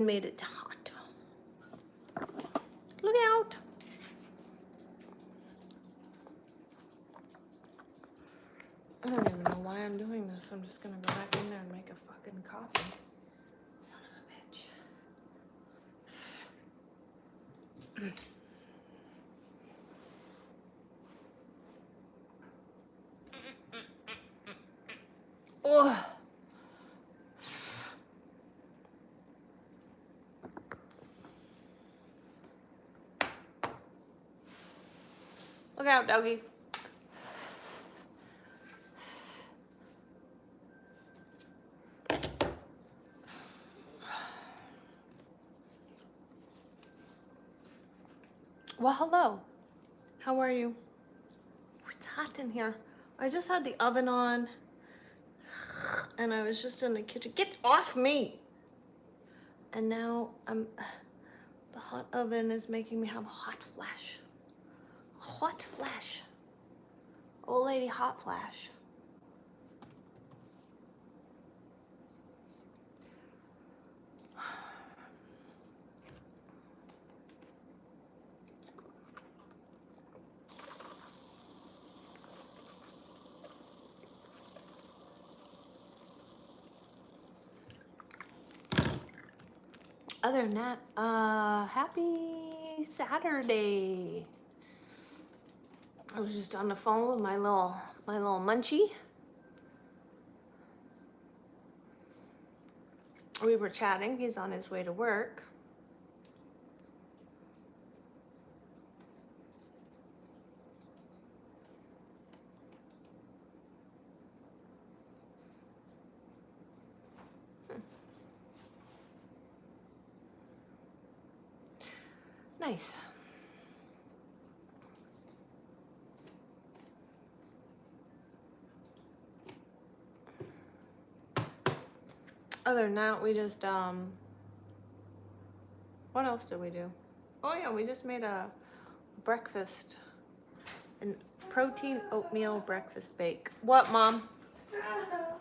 made it hot. Look out. I don't even know why I'm doing this. I'm just gonna go back in there and make a fucking coffee. Son of a bitch. Oh. Look out, doggies. Well, hello. How are you? It's hot in here. I just had the oven on and I was just in the kitchen. Get off me! And now the hot oven is making me have hot flash. Hot flash. Old lady hot flash. Other than that, happy Saturday. I was just on the phone with my little munchie. We were chatting. He's on his way to work. Nice. Other than that, we just, what else did we do? Oh yeah, we just made a breakfast, an protein oatmeal breakfast bake. What, Mom?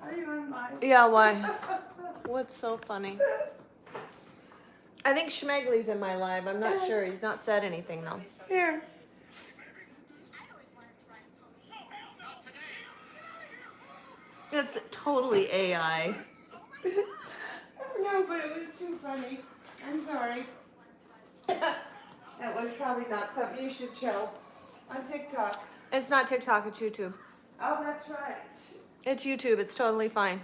Are you on live? Yeah, why? What's so funny? I think Schmegley's in my live. I'm not sure. He's not said anything though. Here. It's totally AI. No, but it was too funny. I'm sorry. That was probably not something you should show on TikTok. It's not TikTok, it's YouTube. Oh, that's right. It's YouTube, it's totally fine.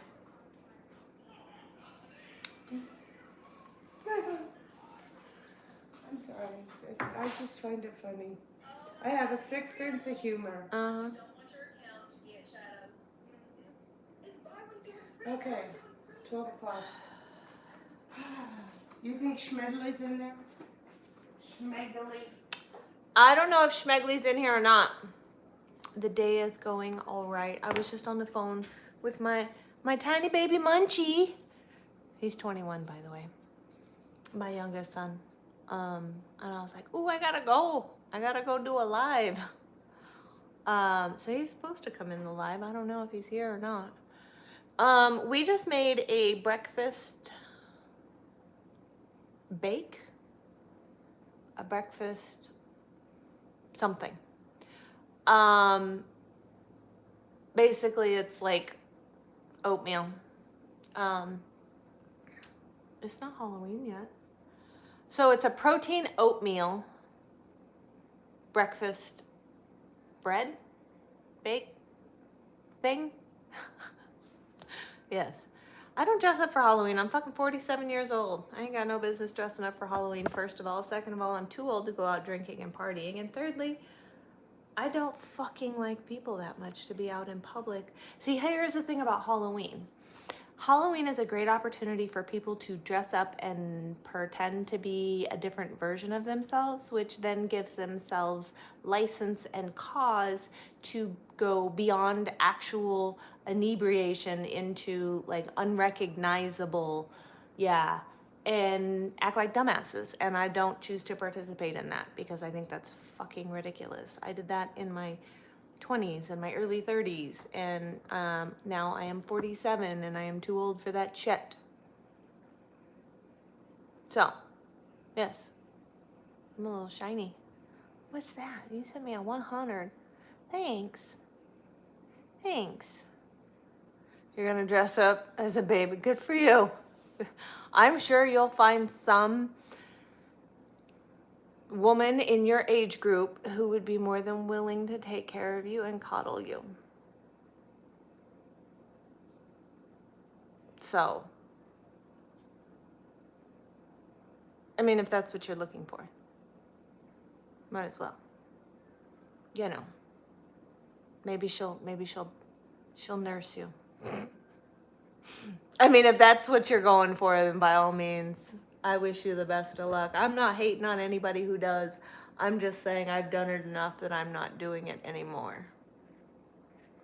I'm sorry. I just find it funny. I have a sixth sense of humor. Uh-huh. Okay, 12 o'clock. You think Schmedley's in there? Schmedley. I don't know if Schmegley's in here or not. The day is going all right. I was just on the phone with my tiny baby Munchie. He's 21, by the way. My youngest son. And I was like, ooh, I gotta go. I gotta go do a live. So he's supposed to come in the live. I don't know if he's here or not. We just made a breakfast bake. A breakfast something. Basically it's like oatmeal. It's not Halloween yet. So it's a protein oatmeal breakfast bread bake thing. Yes. I don't dress up for Halloween. I'm fucking 47 years old. I ain't got no business dressing up for Halloween, first of all. Second of all, I'm too old to go out drinking and partying. And thirdly, I don't fucking like people that much to be out in public. See, here's the thing about Halloween. Halloween is a great opportunity for people to dress up and pretend to be a different version of themselves, which then gives themselves license and cause to go beyond actual inebriation into like unrecognizable, yeah, and act like dumbasses. And I don't choose to participate in that because I think that's fucking ridiculous. I did that in my 20s and my early 30s, and now I am 47 and I am too old for that shit. So, yes, I'm a little shiny. What's that? You sent me a 100. Thanks. Thanks. You're gonna dress up as a baby. Good for you. I'm sure you'll find some woman in your age group who would be more than willing to take care of you and coddle you. So, I mean, if that's what you're looking for, might as well. You know, maybe she'll nurse you. I mean, if that's what you're going for, then by all means, I wish you the best of luck. I'm not hating on anybody who does. I'm just saying I've done it enough that I'm not doing it anymore.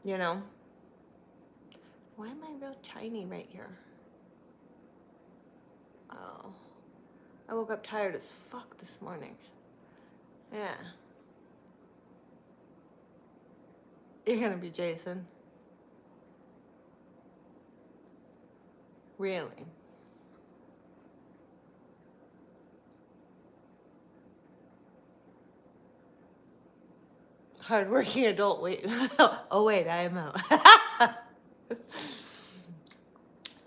You know? Why am I real tiny right here? Oh. I woke up tired as fuck this morning. Yeah. You're gonna be Jason. Really? Hardworking adult. Wait. Oh, wait, I am out.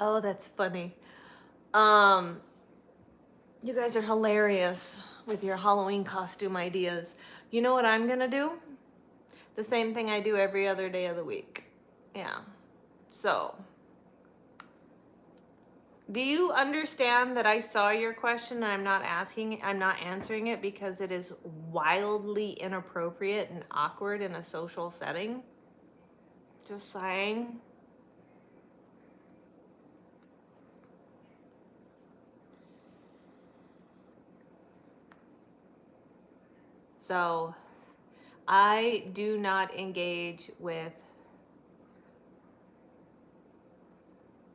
Oh, that's funny. You guys are hilarious with your Halloween costume ideas. You know what I'm gonna do? The same thing I do every other day of the week. Yeah. So, do you understand that I saw your question and I'm not answering it because it is wildly inappropriate and awkward in a social setting? Just saying. So, I do not engage with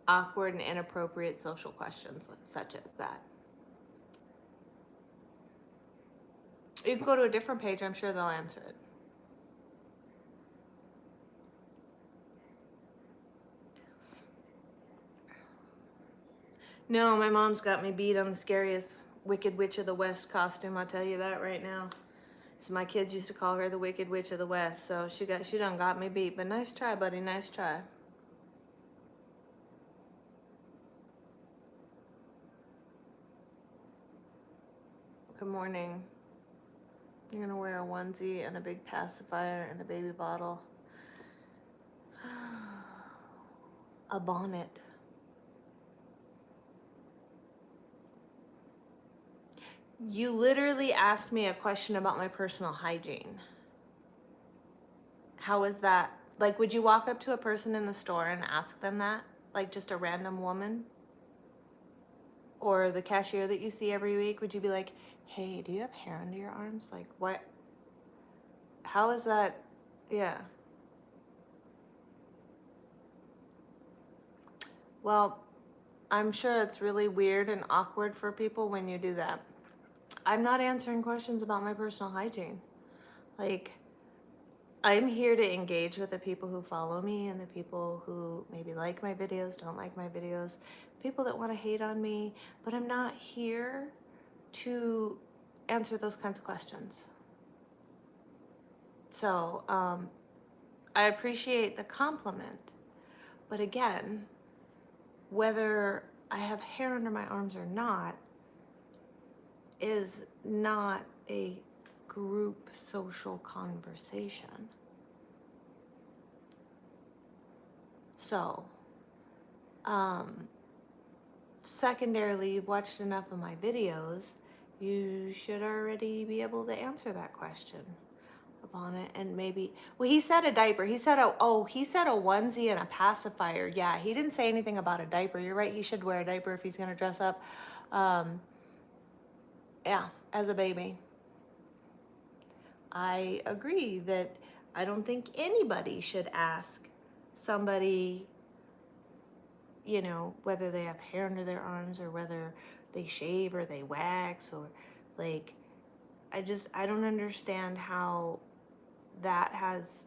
awkward and inappropriate social questions such as that. You can go to a different page, I'm sure they'll answer it. No, my mom's got me beat on the scariest Wicked Witch of the West costume, I'll tell you that right now. So my kids used to call her the Wicked Witch of the West, so she done got me beat, but nice try, buddy, nice try. Good morning. You're gonna wear a onesie and a big pacifier and a baby bottle. A bonnet. You literally asked me a question about my personal hygiene. How is that? Like, would you walk up to a person in the store and ask them that? Like, just a random woman? Or the cashier that you see every week? Would you be like, hey, do you have hair under your arms? Like, what? How is that? Yeah. Well, I'm sure it's really weird and awkward for people when you do that. I'm not answering questions about my personal hygiene. Like, I'm here to engage with the people who follow me and the people who maybe like my videos, don't like my videos, people that want to hate on me, but I'm not here to answer those kinds of questions. So, I appreciate the compliment, but again, whether I have hair under my arms or not is not a group social conversation. So, secondarily, you've watched enough of my videos, you should already be able to answer that question upon it. And maybe, well, he said a diaper. He said he said a onesie and a pacifier. Yeah, he didn't say anything about a diaper. You're right, he should wear a diaper if he's gonna dress up. Yeah, as a baby. I agree that I don't think anybody should ask somebody, you know, whether they have hair under their arms or whether they shave or they wax or like, I don't understand how that has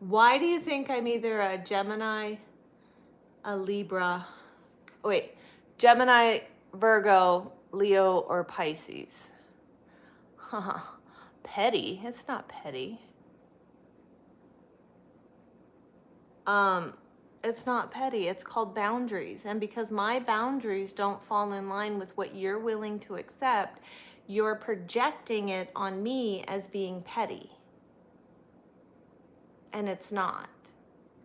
Why do you think I'm either a Gemini, a Libra, wait, Gemini, Virgo, Leo, or Pisces? Haha, petty? It's not petty. It's not petty. It's called boundaries. And because my boundaries don't fall in line with what you're willing to accept, you're projecting it on me as being petty. And it's not.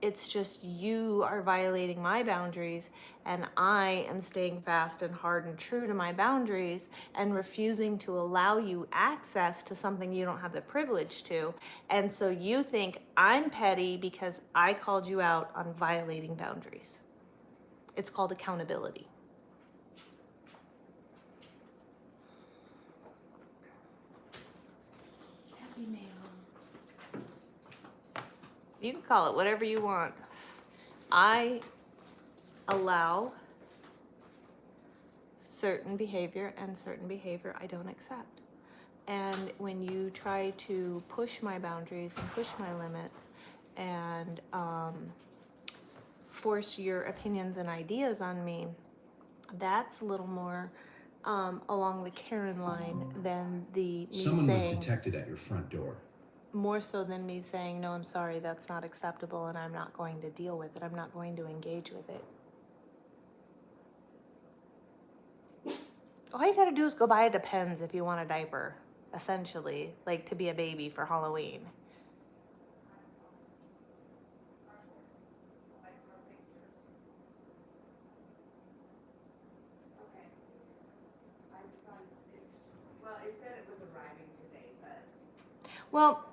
It's just you are violating my boundaries, and I am staying fast and hard and true to my boundaries and refusing to allow you access to something you don't have the privilege to. And so you think I'm petty because I called you out on violating boundaries. It's called accountability. Happy mail. You can call it whatever you want. I allow certain behavior and certain behavior I don't accept. And when you try to push my boundaries and push my limits and force your opinions and ideas on me, that's a little more along the Karen line than the me Someone saying, was detected at your front door. more so than me saying, no, I'm sorry, that's not acceptable and I'm not going to deal with it. I'm not going to engage with it. All you gotta do is go buy a Depends if you want a diaper, essentially, like to be a baby for Halloween. Okay. Well, it said it was arriving today, but. Well,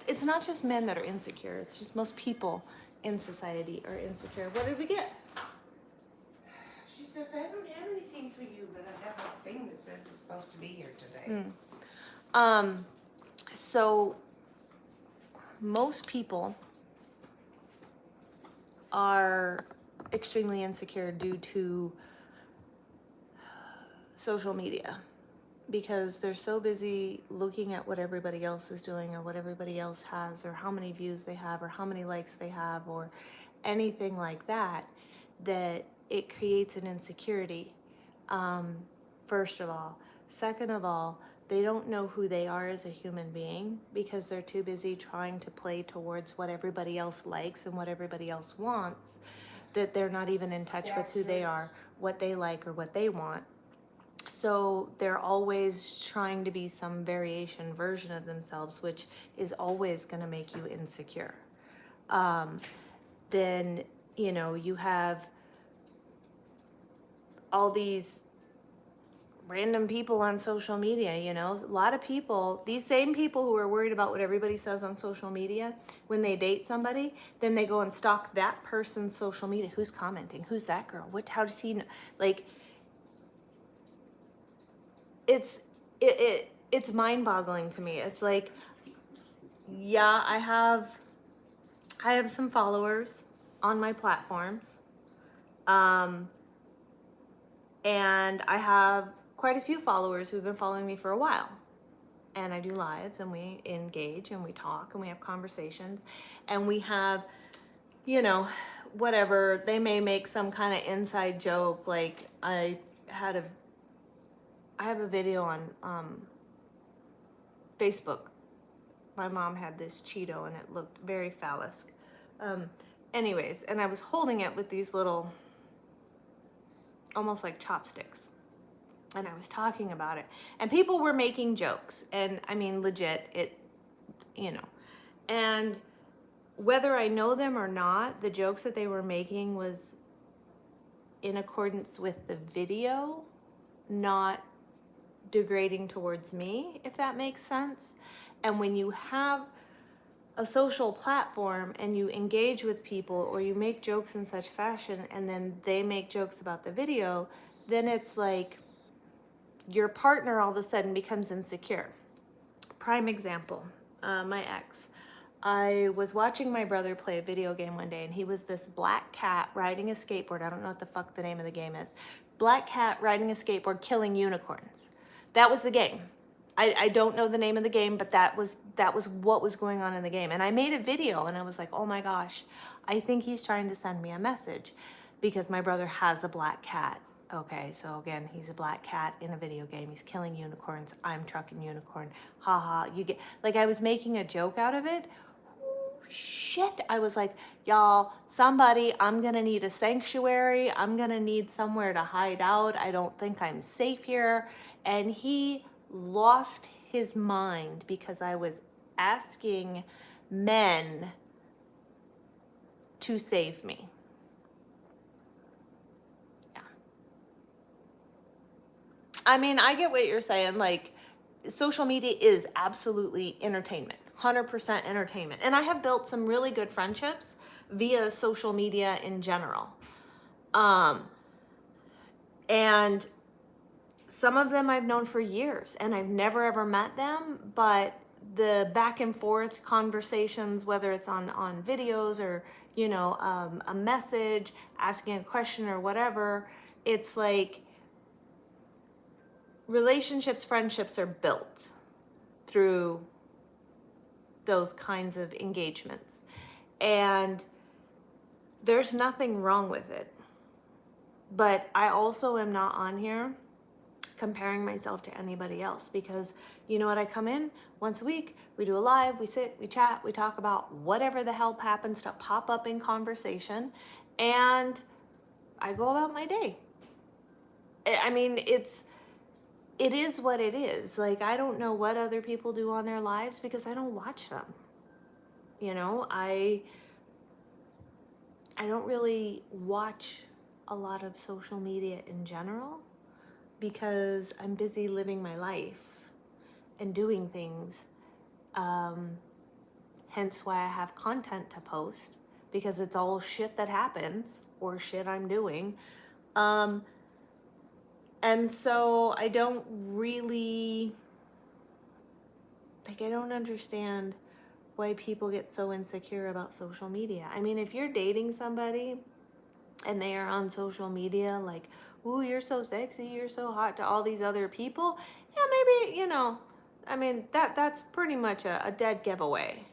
it's not just men that are insecure, it's just most people in society are insecure. What did we get? She says, I don't have anything for you, but I have a thing that says it's supposed to be here today. So most people are extremely insecure due to social media because they're so busy looking at what everybody else is doing or what everybody else has or how many views they have or how many likes they have or anything like that, that it creates an insecurity, first of all. Second of all, they don't know who they are as a human being because they're too busy trying to play towards what everybody else likes and what everybody else wants, that they're not even in touch with who they are, what they like, or what they want. So they're always trying to be some variation version of themselves, which is always going to make you insecure. Then, you have all these random people on social media, a lot of people, these same people who are worried about what everybody says on social media, when they date somebody, then they go and stalk that person's social media. Who's commenting? Who's that girl? How does he know? Like, it's mind-boggling to me. It's like, yeah, I have some followers on my platforms, and I have quite a few followers who've been following me for a while. And I do lives and we engage and we talk and we have conversations and we have, whatever, they may make some kind of inside joke. Like I have a video on Facebook. My mom had this Cheeto and it looked very phallic. Anyways, and I was holding it with these little, almost like chopsticks. And I was talking about it. And people were making jokes. And I mean, legit, And whether I know them or not, the jokes that they were making was in accordance with the video, not degrading towards me, if that makes sense. And when you have a social platform and you engage with people or you make jokes in such fashion and then they make jokes about the video, then it's like your partner all of a sudden becomes insecure. Prime example, my ex. I was watching my brother play a video game one day and he was this black cat riding a skateboard. I don't know what the fuck the name of the game is. Black cat riding a skateboard killing unicorns. That was the game. I don't know the name of the game, but that was what was going on in the game. And I made a video and I was like, oh my gosh, I think he's trying to send me a message because my brother has a black cat. Okay, so again, he's a black cat in a video game. He's killing unicorns. I'm trucking unicorn. Haha, you get, like, I was making a joke out of it. Shit, I was like, y'all, somebody, I'm gonna need a sanctuary. I'm gonna need somewhere to hide out. I don't think I'm safe here. And he lost his mind because I was asking men to save me. Yeah. I mean, I get what you're saying. Like, social media is absolutely entertainment, 100% entertainment. And I have built some really good friendships via social media in general. And some of them I've known for years and I've never ever met them, but the back and forth conversations, whether it's on videos or, you know, a message, asking a question or whatever, it's like relationships, friendships are built through those kinds of engagements. And there's nothing wrong with it. But I also am not on here comparing myself to anybody else because you know what, I come in once a week, we do a live, we sit, we chat, we talk about whatever the hell happens to pop up in conversation, and I go about my day. I mean, it is what it is. Like, I don't know what other people do on their lives because I don't watch them. You know, I don't really watch a lot of social media in general because I'm busy living my life and doing things. Hence why I have content to post, because it's all shit that happens or shit I'm doing. And so I don't really, like, I don't understand why people get so insecure about social media. I mean, if you're dating somebody and they are on social media, like, ooh, you're so sexy, you're so hot to all these other people, yeah, maybe, you know, I mean, that's pretty much a dead giveaway.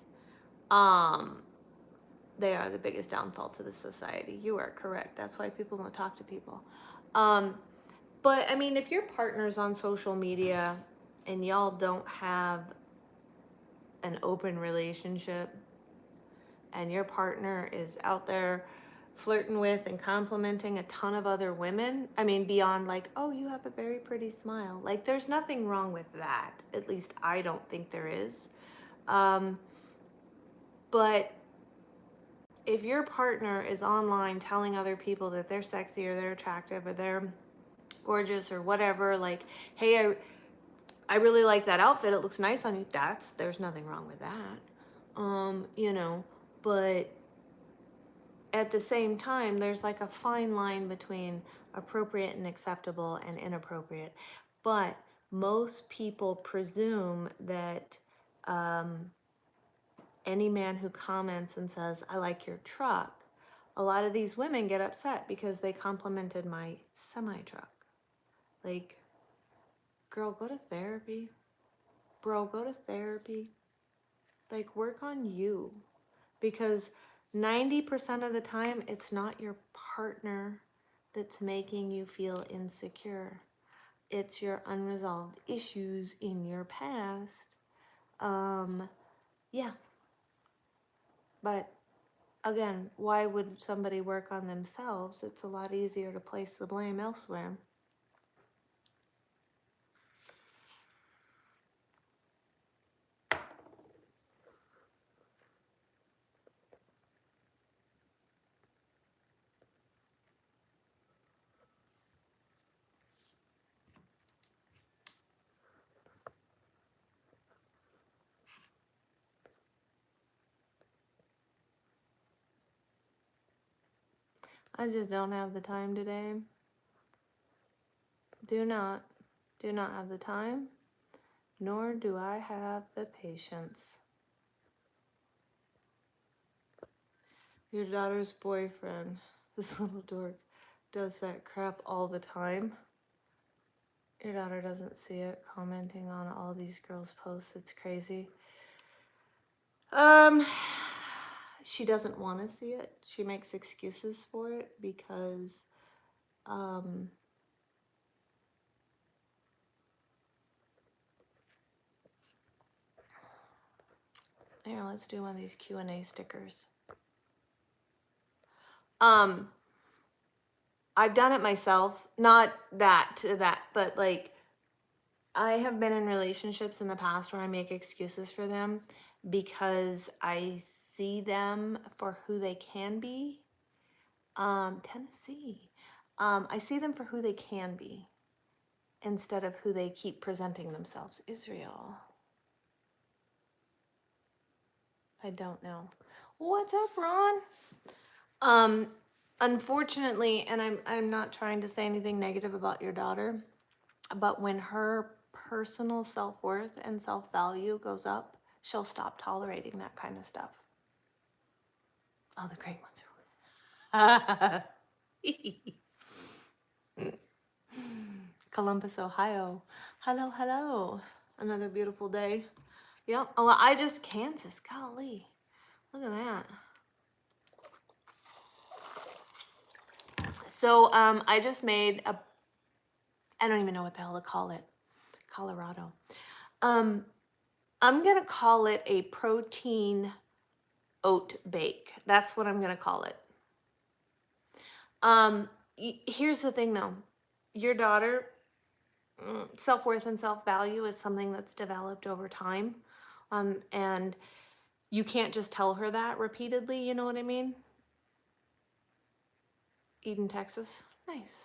They are the biggest downfall to the society. You are correct. That's why people don't talk to people. But I mean, if your partner's on social media and y'all don't have an open relationship and your partner is out there flirting with and complimenting a ton of other women, I mean, beyond like, oh, you have a very pretty smile. Like, there's nothing wrong with that. At least I don't think there is. But if your partner is online telling other people that they're sexy or they're attractive or they're gorgeous or whatever, like, hey, I really like that outfit, it looks nice on you, there's nothing wrong with that. You know, but at the same time, there's like a fine line between appropriate and acceptable and inappropriate. But most people presume that any man who comments and says, I like your truck, a lot of these women get upset because they complimented my semi-truck. Like, girl, go to therapy. Bro, go to therapy. Like, work on you. Because 90% of the time, it's not your partner that's making you feel insecure. It's your unresolved issues in your past. Yeah. But again, why would somebody work on themselves? It's a lot easier to place the blame elsewhere. I just don't have the time today. Do not have the time, nor do I have the patience. Your daughter's boyfriend, this little dork, does that crap all the time. Your daughter doesn't see it, commenting on all these girls' posts. It's crazy. She doesn't want to see it. She makes excuses for it because, here, let's do one of these Q&A stickers. I've done it myself, not that to that, but like I have been in relationships in the past where I make excuses for them because I see them for who they can be. Tennessee. I see them for who they can be instead of who they keep presenting themselves. Israel. I don't know. What's up, Ron? Unfortunately, and I'm not trying to say anything negative about your daughter, but when her personal self-worth and self-value goes up, she'll stop tolerating that kind of stuff. Oh, the great ones are. Columbus, Ohio. Hello, hello. Another beautiful day. Yep. Oh, well, Kansas. Golly. Look at that. So, I just made I don't even know what the hell to call it. Colorado. I'm going to call it a protein oat bake. That's what I'm going to call it. Here's the thing though. Your daughter, self-worth and self-value is something that's developed over time. And you can't just tell her that repeatedly, you know what I mean? Eden, Texas. Nice.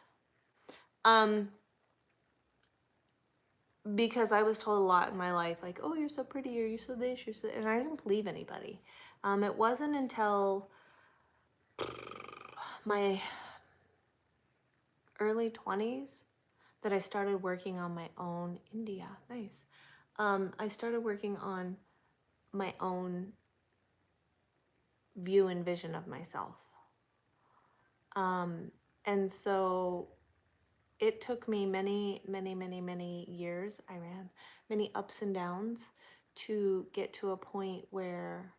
Because I was told a lot in my life, like, oh, you're so pretty, or you're so this, you're so, and I didn't believe anybody. It wasn't until my early 20s that I started working on my own, India, nice. I started working on my own view and vision of myself. And so it took me many, many, many, many years, many ups and downs to get to a point where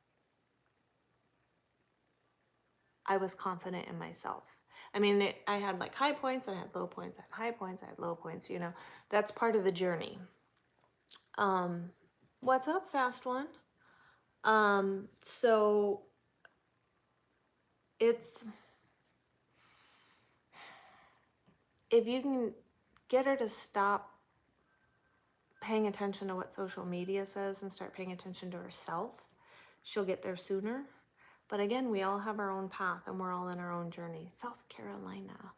I was confident in myself. I mean, I had like high points, and I had low points, I had high points, I had low points, you know, that's part of the journey. What's up, fast one? So it's, if you can get her to stop paying attention to what social media says and start paying attention to herself, she'll get there sooner. But again, we all have our own path and we're all in our own journey. South Carolina.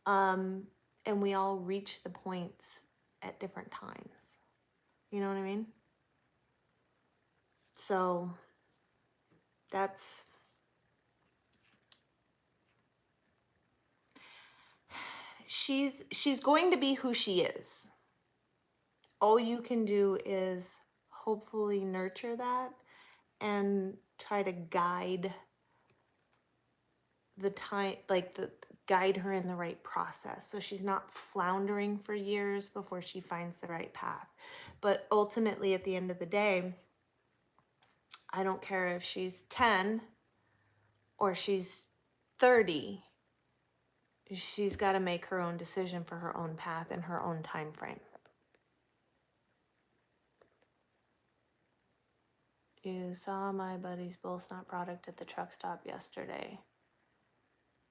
And we all reach the points at different times. You know what I mean? So that's, she's going to be who she is. All you can do is hopefully nurture that and try to guide the time, like guide her in the right process so she's not floundering for years before she finds the right path. But ultimately, at the end of the day, I don't care if she's 10 or she's 30, she's got to make her own decision for her own path and her own time frame. You saw my buddy's Bull Snot product at the truck stop yesterday.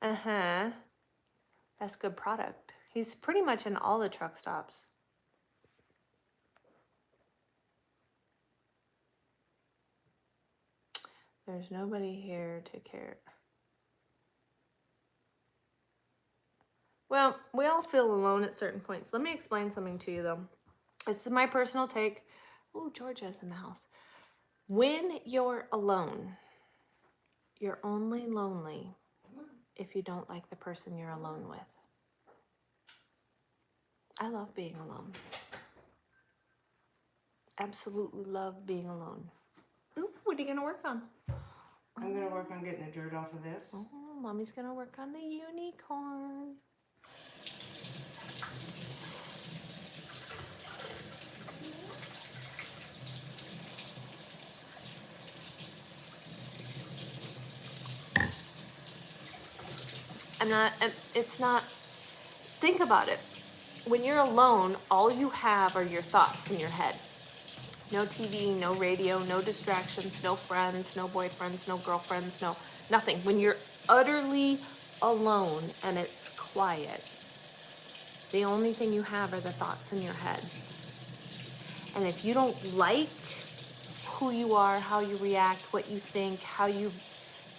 Uh-huh. That's good product. He's pretty much in all the truck stops. There's nobody here to care. Well, we all feel alone at certain points. Let me explain something to you, though. This is my personal take. Oh, Georgia's in the house. When you're alone, you're only lonely if you don't like the person you're alone with. I love being alone. Absolutely love being alone. Ooh, what are you going to work on? I'm going to work on getting the dirt off of this. Oh, Mommy's going to work on the unicorn. it's not, think about it. When you're alone, all you have are your thoughts in your head. No TV, no radio, no distractions, no friends, no boyfriends, no girlfriends, no nothing. When you're utterly alone and it's quiet, the only thing you have are the thoughts in your head. And if you don't like who you are, how you react, what you think, how you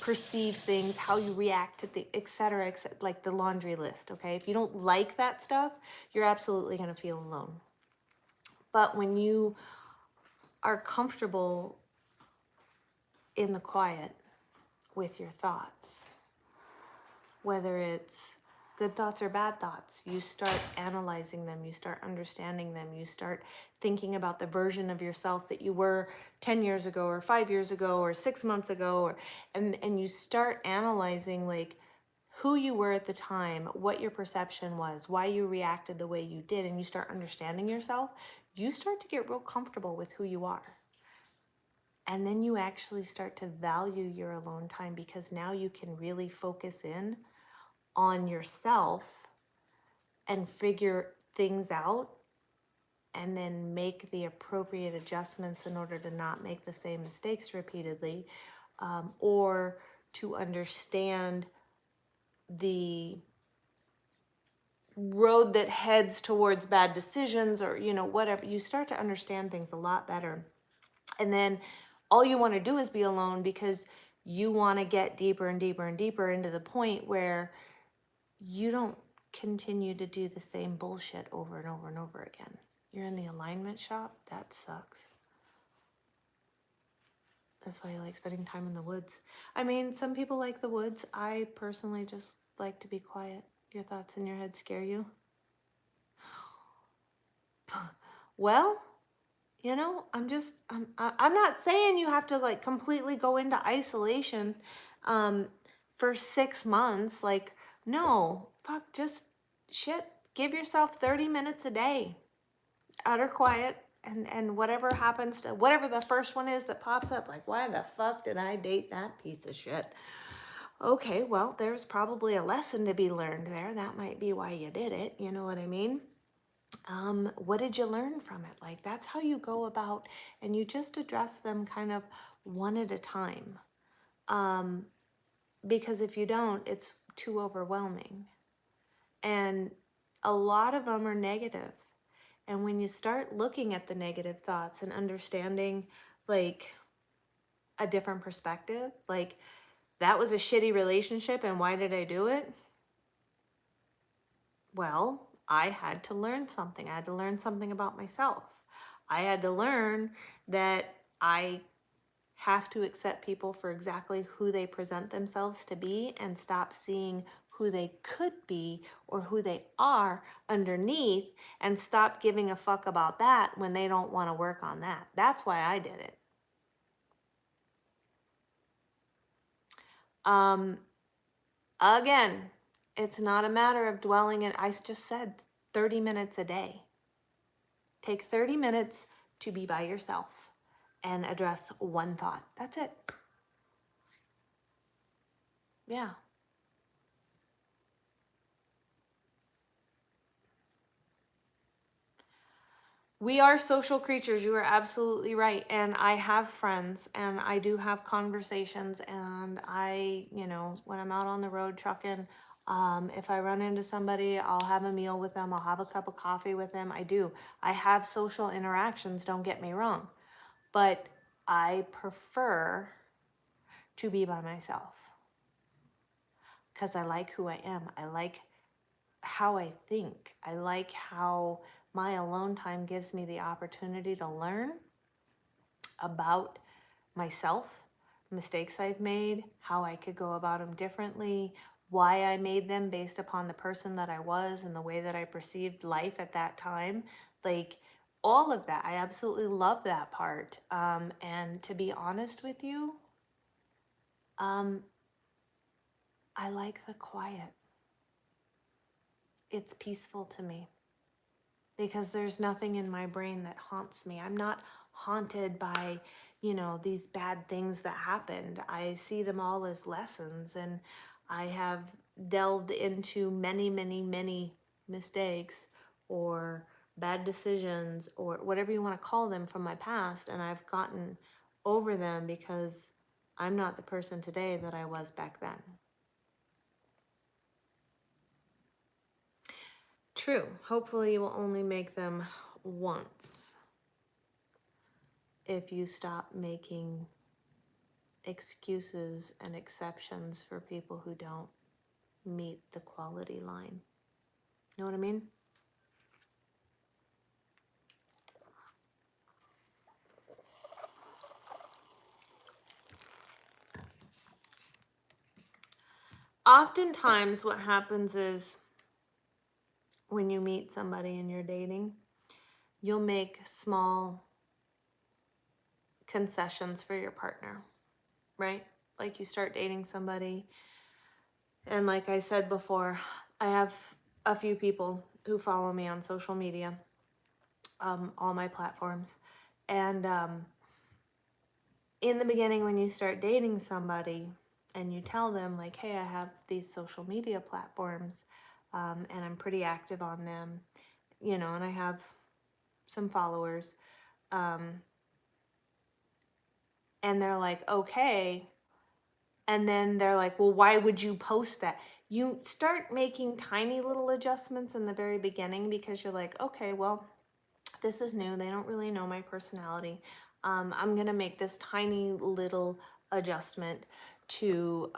perceive things, how you react to the et cetera, like the laundry list, okay? If you don't like that stuff, you're absolutely going to feel alone. But when you are comfortable in the quiet with your thoughts, whether it's good thoughts or bad thoughts, you start analyzing them, you start understanding them, you start thinking about the version of yourself that you were 10 years ago or 5 years ago or 6 months ago, or and you start analyzing like who you were at the time, what your perception was, why you reacted the way you did, and you start understanding yourself, you start to get real comfortable with who you are. And then you actually start to value your alone time, because now you can really focus in on yourself and figure things out and then make the appropriate adjustments in order to not make the same mistakes repeatedly, or to understand the road that heads towards bad decisions, or whatever. You start to understand things a lot better, and then all you want to do is be alone, because you want to get deeper and deeper and deeper into the point where you don't continue to do the same bullshit over and over and over again. You're in the alignment shop. That sucks. That's why I like spending time in the woods. I mean, some people like the woods. I personally just like to be quiet. Your thoughts in your head scare you? Well, I'm not saying you have to like completely go into isolation for 6 months. Like, no, fuck, just shit. Give yourself 30 minutes a day, utter quiet, and whatever happens to, whatever the first one is that pops up, like, why the fuck did I date that piece of shit? Okay, well, there's probably a lesson to be learned there. That might be why you did it. You know what I mean? What did you learn from it? Like, that's how you go about, and you just address them kind of one at a time. Because if you don't, it's too overwhelming. And a lot of them are negative. And when you start looking at the negative thoughts and understanding like a different perspective, like that was a shitty relationship and why did I do it? Well, I had to learn something. I had to learn something about myself. I had to learn that I have to accept people for exactly who they present themselves to be and stop seeing who they could be or who they are underneath, and stop giving a fuck about that when they don't want to work on that. That's why I did it. Again, it's not a matter of dwelling in, I just said 30 minutes a day. Take 30 minutes to be by yourself and address one thought. That's it. Yeah. We are social creatures. You are absolutely right. And I have friends and I do have conversations, and I, when I'm out on the road trucking, if I run into somebody, I'll have a meal with them. I'll have a cup of coffee with them. I do. I have social interactions, don't get me wrong. But I prefer to be by myself because I like who I am. I like how I think. I like how my alone time gives me the opportunity to learn about myself, mistakes I've made, how I could go about them differently, why I made them based upon the person that I was and the way that I perceived life at that time. Like all of that. I absolutely love that part. And to be honest with you, I like the quiet. It's peaceful to me because there's nothing in my brain that haunts me. I'm not haunted by, these bad things that happened. I see them all as lessons, and I have delved into many, many, many mistakes or bad decisions or whatever you want to call them from my past, and I've gotten over them because I'm not the person today that I was back then. True. Hopefully you will only make them once if you stop making excuses and exceptions for people who don't meet the quality line. Know what I mean? Oftentimes what happens is when you meet somebody and you're dating, you'll make small concessions for your partner, right? Like you start dating somebody, and like I said before, I have a few people who follow me on social media, all my platforms, and in the beginning when you start dating somebody and you tell them like, hey, I have these social media platforms, and I'm pretty active on them, you know, and I have some followers, and they're like, okay. And then they're like, well, why would you post that? You start making tiny little adjustments in the very beginning because you're like, okay, well, this is new. They don't really know my personality. I'm going to make this tiny little adjustment to,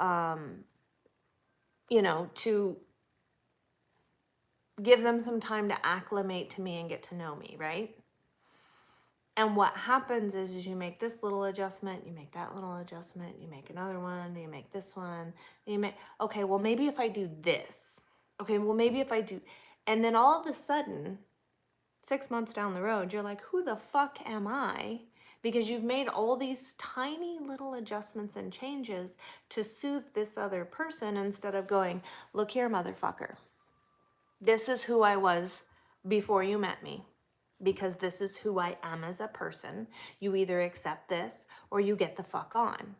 to give them some time to acclimate to me and get to know me, right? And what happens is you make this little adjustment, you make that little adjustment, you make another one, you make this one, you make, okay, well, maybe if I do this, okay, well, maybe if I do, and then all of a sudden, 6 months down the road, you're like, who the fuck am I? Because you've made all these tiny little adjustments and changes to soothe this other person instead of going, look here, motherfucker. This is who I was before you met me, because this is who I am as a person. You either accept this or you get the fuck on.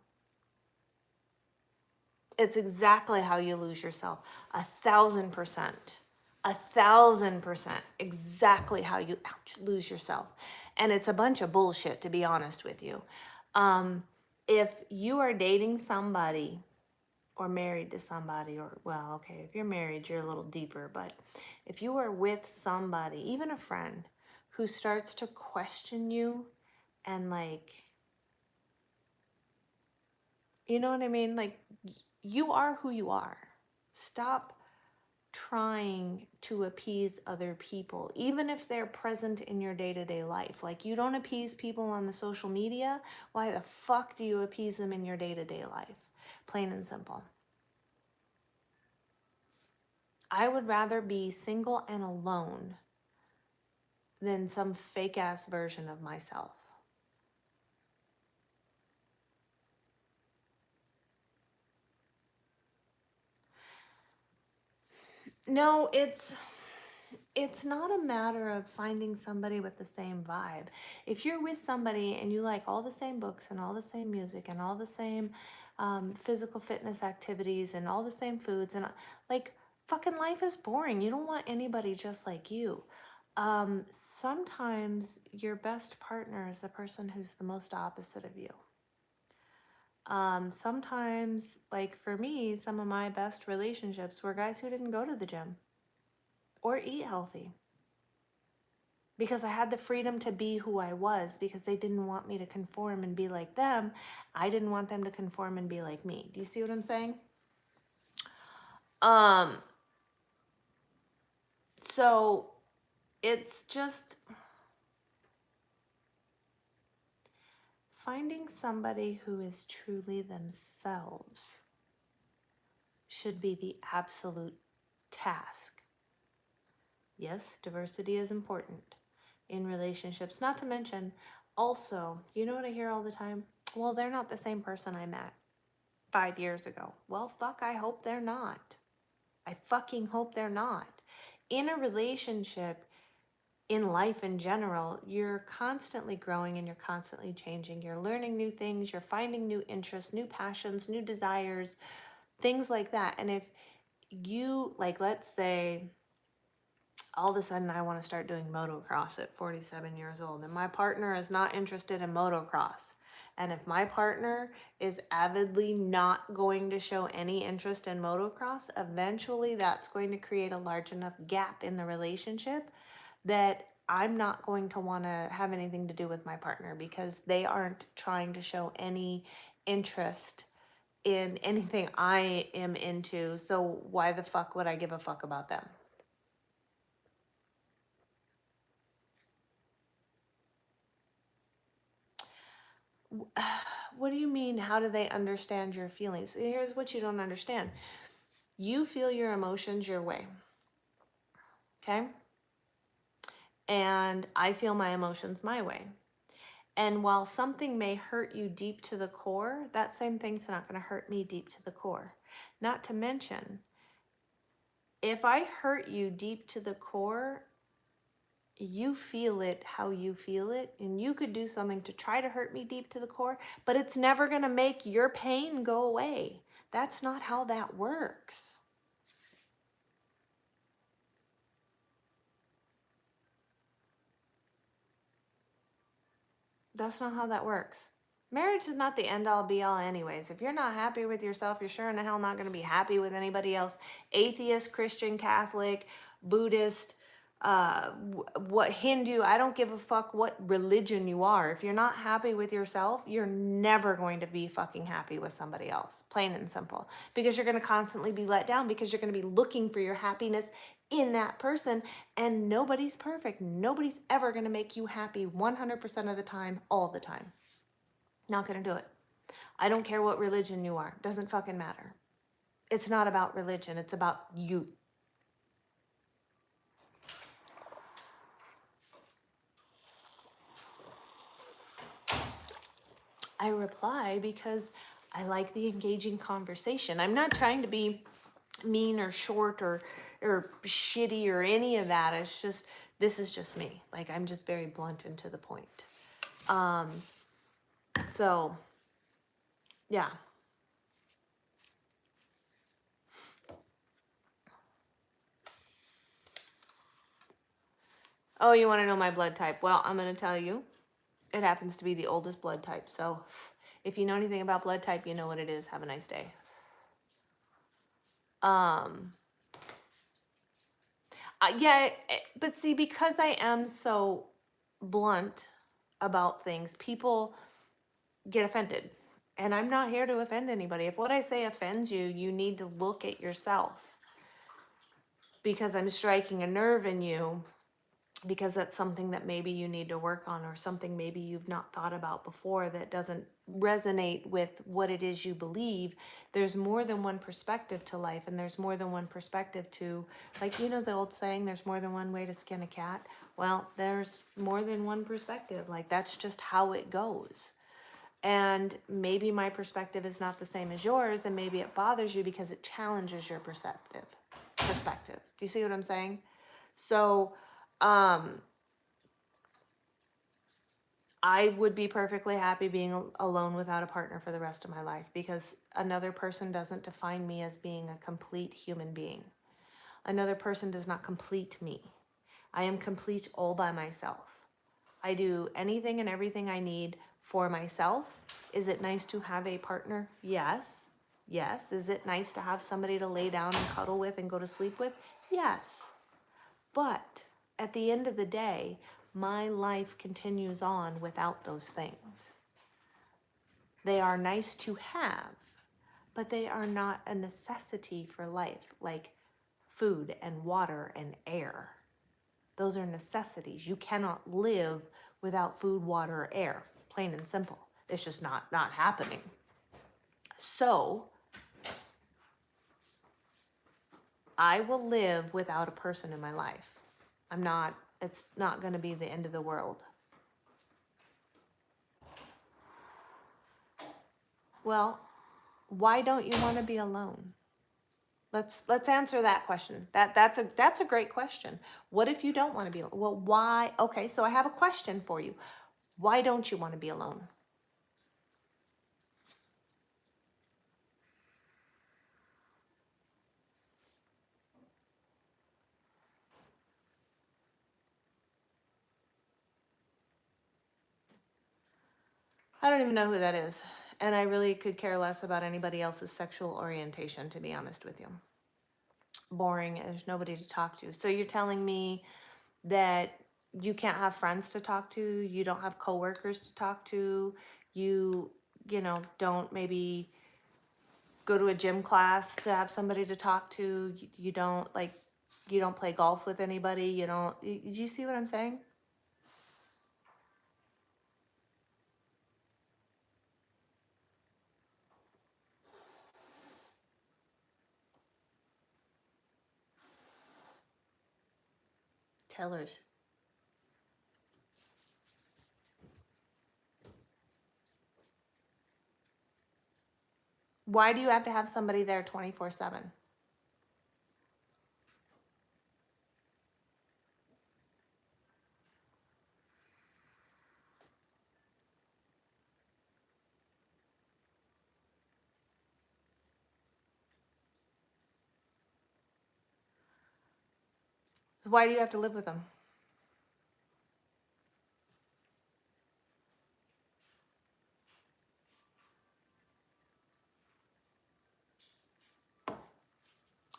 It's exactly how you lose yourself. 1,000%. 1,000%. Exactly how you lose yourself. And it's a bunch of bullshit, to be honest with you. If you are dating somebody or married to somebody, or, well, okay, if you're married, you're a little deeper, but if you are with somebody, even a friend, who starts to question you and like, you know what I mean? Like, you are who you are. Stop trying to appease other people, even if they're present in your day-to-day life. Like, you don't appease people on the social media. Why the fuck do you appease them in your day-to-day life? Plain and simple. I would rather be single and alone than some fake ass version of myself. No, it's not a matter of finding somebody with the same vibe. If you're with somebody and you like all the same books and all the same music and all the same physical fitness activities and all the same foods, and like, fucking life is boring. You don't want anybody just like you. Sometimes your best partner is the person who's the most opposite of you. Sometimes, like for me, some of my best relationships were guys who didn't go to the gym or eat healthy, because I had the freedom to be who I was, because they didn't want me to conform and be like them. I didn't want them to conform and be like me. Do you see what I'm saying? So it's just finding somebody who is truly themselves should be the absolute task. Yes, diversity is important in relationships. Not to mention, also, you know what I hear all the time? Well, they're not the same person I met 5 years ago. Well, fuck, I hope they're not. I fucking hope they're not. In a relationship, in life in general, you're constantly growing and you're constantly changing. You're learning new things, you're finding new interests, new passions, new desires, things like that. And if you, like, let's say all of a sudden I want to start doing motocross at 47 years old and my partner is not interested in motocross. And if my partner is avidly not going to show any interest in motocross, eventually that's going to create a large enough gap in the relationship that I'm not going to want to have anything to do with my partner because they aren't trying to show any interest in anything I am into. So why the fuck would I give a fuck about them? What do you mean? How do they understand your feelings? Here's what you don't understand. You feel your emotions your way. Okay? And I feel my emotions my way. And while something may hurt you deep to the core, that same thing's not going to hurt me deep to the core. Not to mention, if I hurt you deep to the core, you feel it how you feel it, and you could do something to try to hurt me deep to the core, but it's never going to make your pain go away. That's not how that works. That's not how that works. Marriage is not the end all be all anyways. If you're not happy with yourself, you're sure in the hell not going to be happy with anybody else. Atheist, Christian, Catholic, Buddhist, what Hindu, I don't give a fuck what religion you are. If you're not happy with yourself, you're never going to be fucking happy with somebody else. Plain and simple. Because you're going to constantly be let down because you're going to be looking for your happiness in that person, and nobody's perfect. Nobody's ever going to make you happy 100% of the time, all the time. Not going to do it. I don't care what religion you are. Doesn't fucking matter. It's not about religion. It's about you. I reply because I like the engaging conversation. I'm not trying to be mean or short or shitty or any of that. It's just, this is just me. Like, I'm just very blunt and to the point. So yeah. Oh, you want to know my blood type? Well, I'm going to tell you. It happens to be the oldest blood type. So if you know anything about blood type, you know what it is. Have a nice day. Yeah, but see, because I am so blunt about things, people get offended. And I'm not here to offend anybody. If what I say offends you, you need to look at yourself. Because I'm striking a nerve in you, because that's something that maybe you need to work on, or something maybe you've not thought about before that doesn't resonate with what it is you believe. There's more than one perspective to life, and there's more than one perspective to, like, you know the old saying, there's more than one way to skin a cat. Well, there's more than one perspective. Like, that's just how it goes. And maybe my perspective is not the same as yours, and maybe it bothers you because it challenges your perspective. Do you see what I'm saying? So I would be perfectly happy being alone without a partner for the rest of my life, because another person doesn't define me as being a complete human being. Another person does not complete me. I am complete all by myself. I do anything and everything I need for myself. Is it nice to have a partner? Yes. Yes. Is it nice to have somebody to lay down and cuddle with and go to sleep with? Yes. But at the end of the day, my life continues on without those things. They are nice to have, but they are not a necessity for life, like food and water and air. Those are necessities. You cannot live without food, water, or air, plain and simple. It's just not happening. So I will live without a person in my life. It's not going to be the end of the world. Well, why don't you want to be alone? Let's answer that question. That's a great question. What if you don't want to be alone? Well, why? Okay, so I have a question for you. Why don't you want to be alone? I don't even know who that is. And I really could care less about anybody else's sexual orientation, to be honest with you. Boring. There's nobody to talk to. So you're telling me that you can't have friends to talk to, you don't have coworkers to talk to, you know, don't maybe go to a gym class to have somebody to talk to, you don't like, you don't play golf with anybody, you don't, do you see what I'm saying? Tellers. Why do you have to have somebody there 24/7? Why do you have to live with them?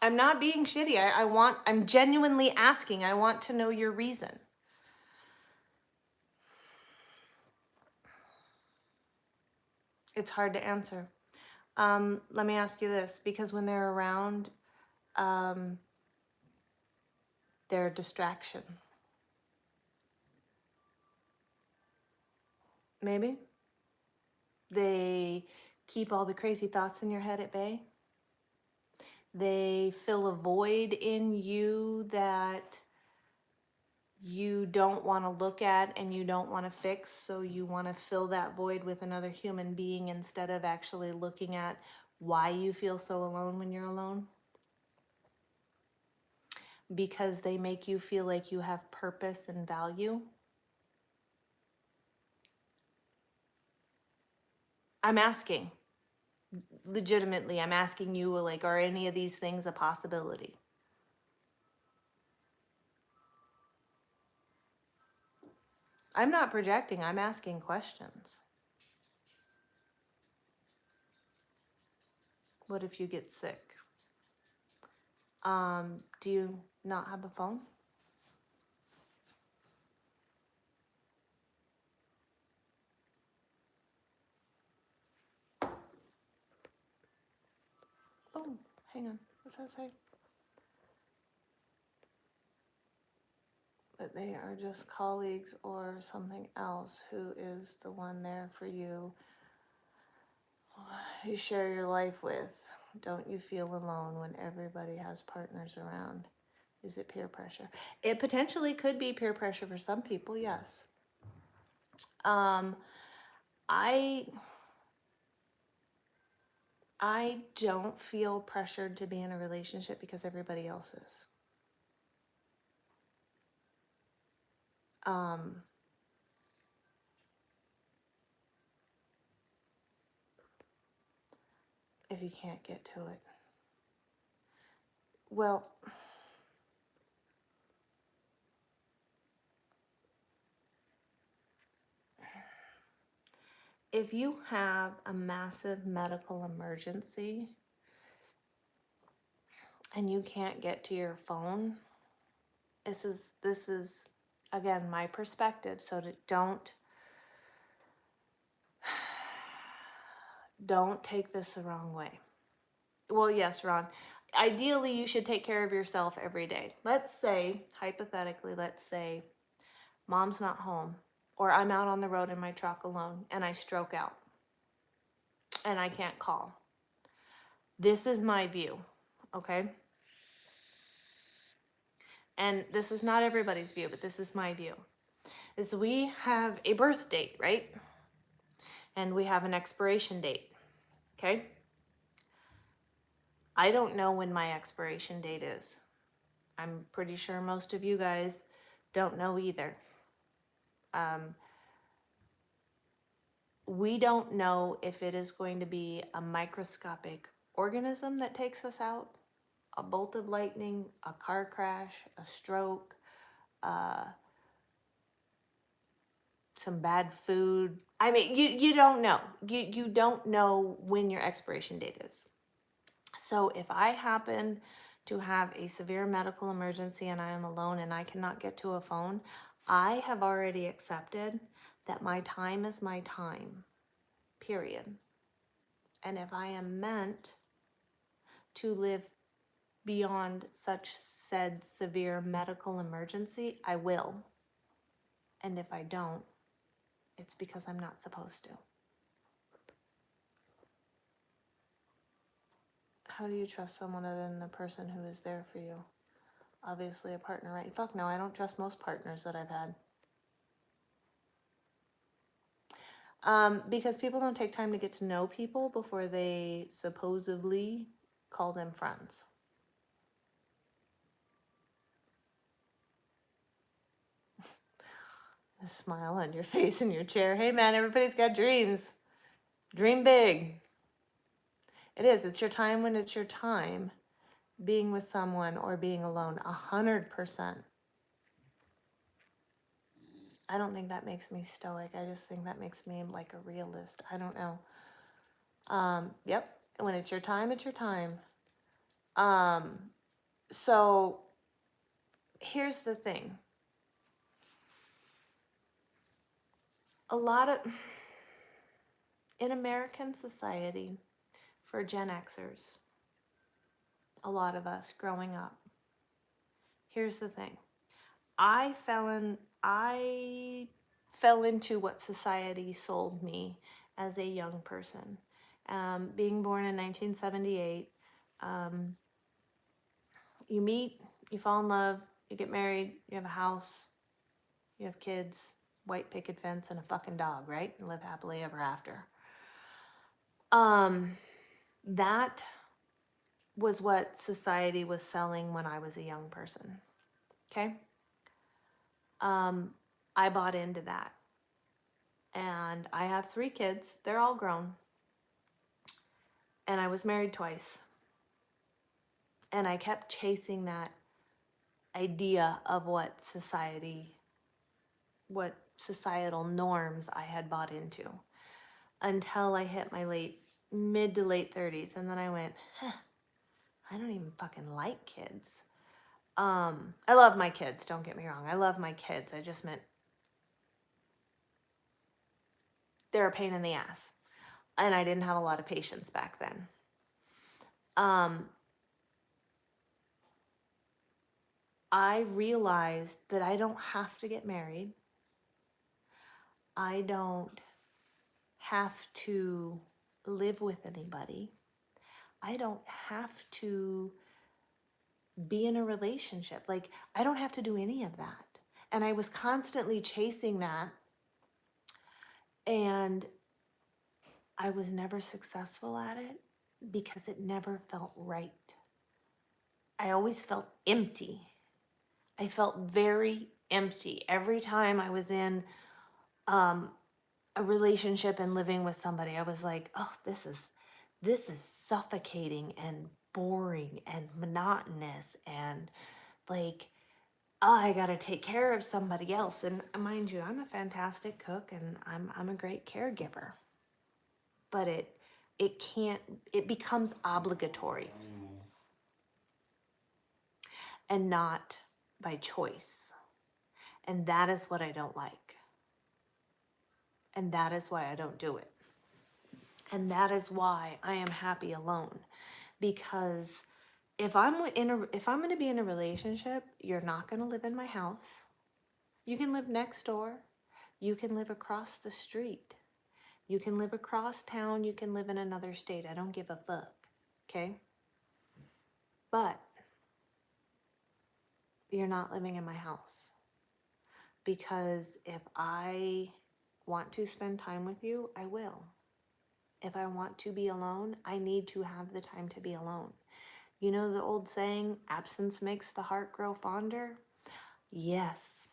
I'm not being shitty. I'm genuinely asking. I want to know your reason. It's hard to answer. Let me ask you this, because when they're around, they're a distraction. Maybe they keep all the crazy thoughts in your head at bay. They fill a void in you that you don't want to look at and you don't want to fix. So you want to fill that void with another human being instead of actually looking at why you feel so alone when you're alone. Because they make you feel like you have purpose and value. I'm asking. Legitimately, I'm asking you, like, are any of these things a possibility? I'm not projecting, I'm asking questions. What if you get sick? Do you not have a phone? Oh, hang on. What's that say? That they are just colleagues or something else. Who is the one there for you? You share your life with. Don't you feel alone when everybody has partners around? Is it peer pressure? It potentially could be peer pressure for some people, yes. I don't feel pressured to be in a relationship because everybody else is. If you can't get to it. Well, if you have a massive medical emergency and you can't get to your phone, this is again my perspective, so don't take this the wrong way. Well, yes, Ron. Ideally, you should take care of yourself every day. Let's say, hypothetically, let's say mom's not home or I'm out on the road in my truck alone and I stroke out and I can't call. This is my view, okay? And this is not everybody's view, but this is my view. Is we have a birth date, right? And we have an expiration date, okay? I don't know when my expiration date is. I'm pretty sure most of you guys don't know either. We don't know if it is going to be a microscopic organism that takes us out, a bolt of lightning, a car crash, a stroke, some some bad food. I mean, you don't know. You don't know when your expiration date is. So if I happen to have a severe medical emergency and I am alone and I cannot get to a phone, I have already accepted that my time is my time, period. And if I am meant to live beyond such said severe medical emergency, I will. And if I don't, it's because I'm not supposed to. How do you trust someone other than the person who is there for you? Obviously a partner, right? Fuck no, I don't trust most partners that I've had. Because people don't take time to get to know people before they supposedly call them friends. The smile on your face in your chair. Hey man, everybody's got dreams. Dream big. It is. It's your time when it's your time. Being with someone or being alone. 100%. I don't think that makes me stoic. I just think that makes me like a realist. I don't know. Yep. When it's your time, it's your time. So here's the thing. A lot of, in American society, for Gen Xers, a lot of us growing up, here's the thing. I fell into what society sold me as a young person. Being born in 1978, you meet, you fall in love, you get married, you have a house, you have kids, white picket fence, and a fucking dog, right? And live happily ever after. That was what society was selling when I was a young person. Okay? I bought into that. And I have 3 kids. They're all grown. And I was married twice. And I kept chasing that idea of what societal norms I had bought into until I hit my mid to late 30s. And then I went, I don't even fucking like kids. I love my kids, don't get me wrong. I love my kids. I just meant they're a pain in the ass. And I didn't have a lot of patience back then. I realized that I don't have to get married. I don't have to live with anybody. I don't have to be in a relationship. Like, I don't have to do any of that. And I was constantly chasing that. And I was never successful at it because it never felt right. I always felt empty. I felt very empty every time I was in a relationship and living with somebody. I was like, oh, this is suffocating and boring and monotonous, and like, oh, I gotta take care of somebody else. And mind you, I'm a fantastic cook and I'm a great caregiver. But it becomes obligatory and not by choice. And that is what I don't like. And that is why I don't do it. And that is why I am happy alone. Because if I'm going to be in a relationship, you're not going to live in my house. You can live next door. You can live across the street. You can live across town. You can live in another state. I don't give a fuck. Okay? But you're not living in my house. Because if I want to spend time with you, I will. If I want to be alone, I need to have the time to be alone. You know the old saying, absence makes the heart grow fonder? Yes.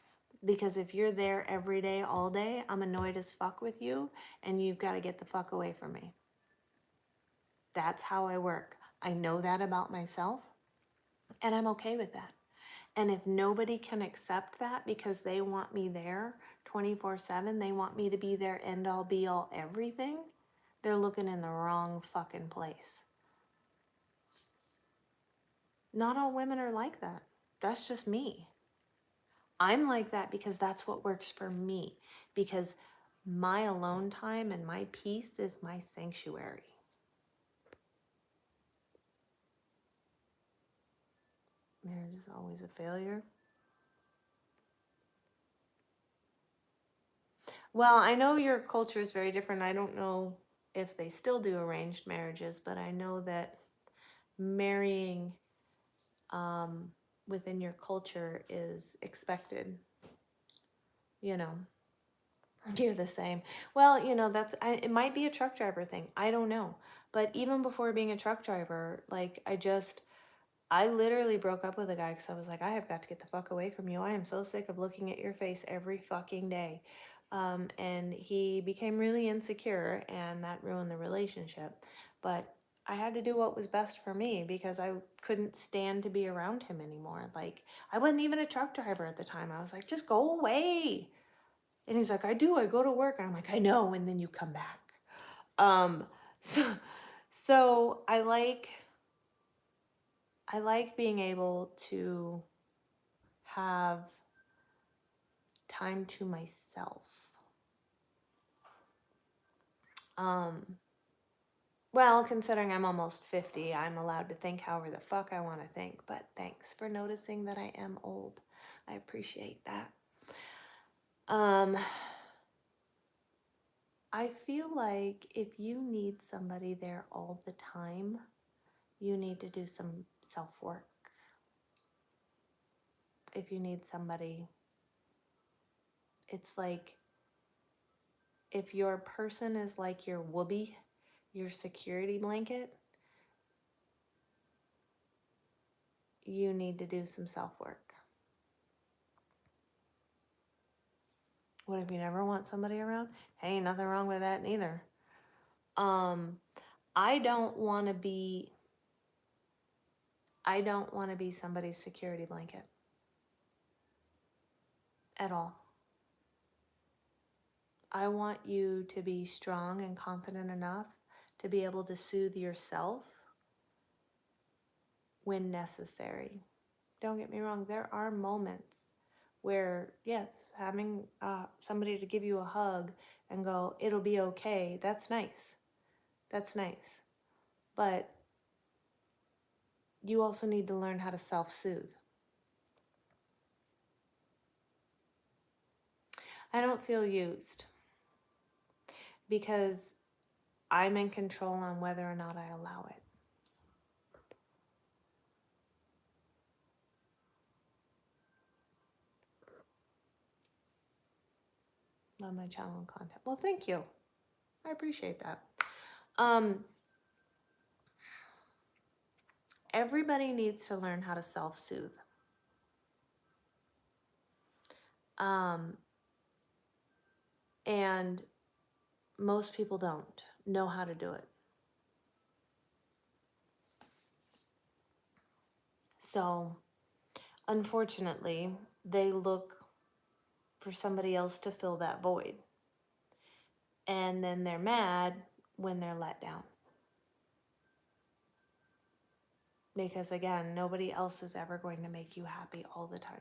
Because if you're there every day, all day, I'm annoyed as fuck with you, and you've got to get the fuck away from me. That's how I work. I know that about myself, and I'm okay with that. And if nobody can accept that because they want me there 24/7, they want me to be their end all be all everything, they're looking in the wrong fucking place. Not all women are like that. That's just me. I'm like that because that's what works for me. Because my alone time and my peace is my sanctuary. Marriage is always a failure. Well, I know your culture is very different. I don't know if they still do arranged marriages, but I know that marrying within your culture is expected. You know, you're the same. Well, it might be a truck driver thing. I don't know. But even before being a truck driver, like I literally broke up with a guy because I was like, I have got to get the fuck away from you. I am so sick of looking at your face every fucking day. And he became really insecure, and that ruined the relationship. But I had to do what was best for me because I couldn't stand to be around him anymore. Like, I wasn't even a truck driver at the time. I was like, just go away. And he's like, I go to work. And I'm like, I know. And then you come back. Um, so, so I like being able to have time to myself. Well, considering I'm almost 50, I'm allowed to think however the fuck I want to think, but thanks for noticing that I am old. I appreciate that. I feel like if you need somebody there all the time, you need to do some self-work. If you need somebody, it's like if your person is like your whoopee, your security blanket, you need to do some self-work. What if you never want somebody around? Hey, nothing wrong with that neither. I don't want to be somebody's security blanket at all. I want you to be strong and confident enough to be able to soothe yourself when necessary. Don't get me wrong, there are moments where, yes, having somebody to give you a hug and go, it'll be okay, that's nice. That's nice. But you also need to learn how to self-soothe. I don't feel used because I'm in control on whether or not I allow it. Love my channel and content. Well, thank you. I appreciate that. Everybody needs to learn how to self-soothe. And most people don't know how to do it. So, unfortunately, they look for somebody else to fill that void. And then they're mad when they're let down. Because again, nobody else is ever going to make you happy all the time.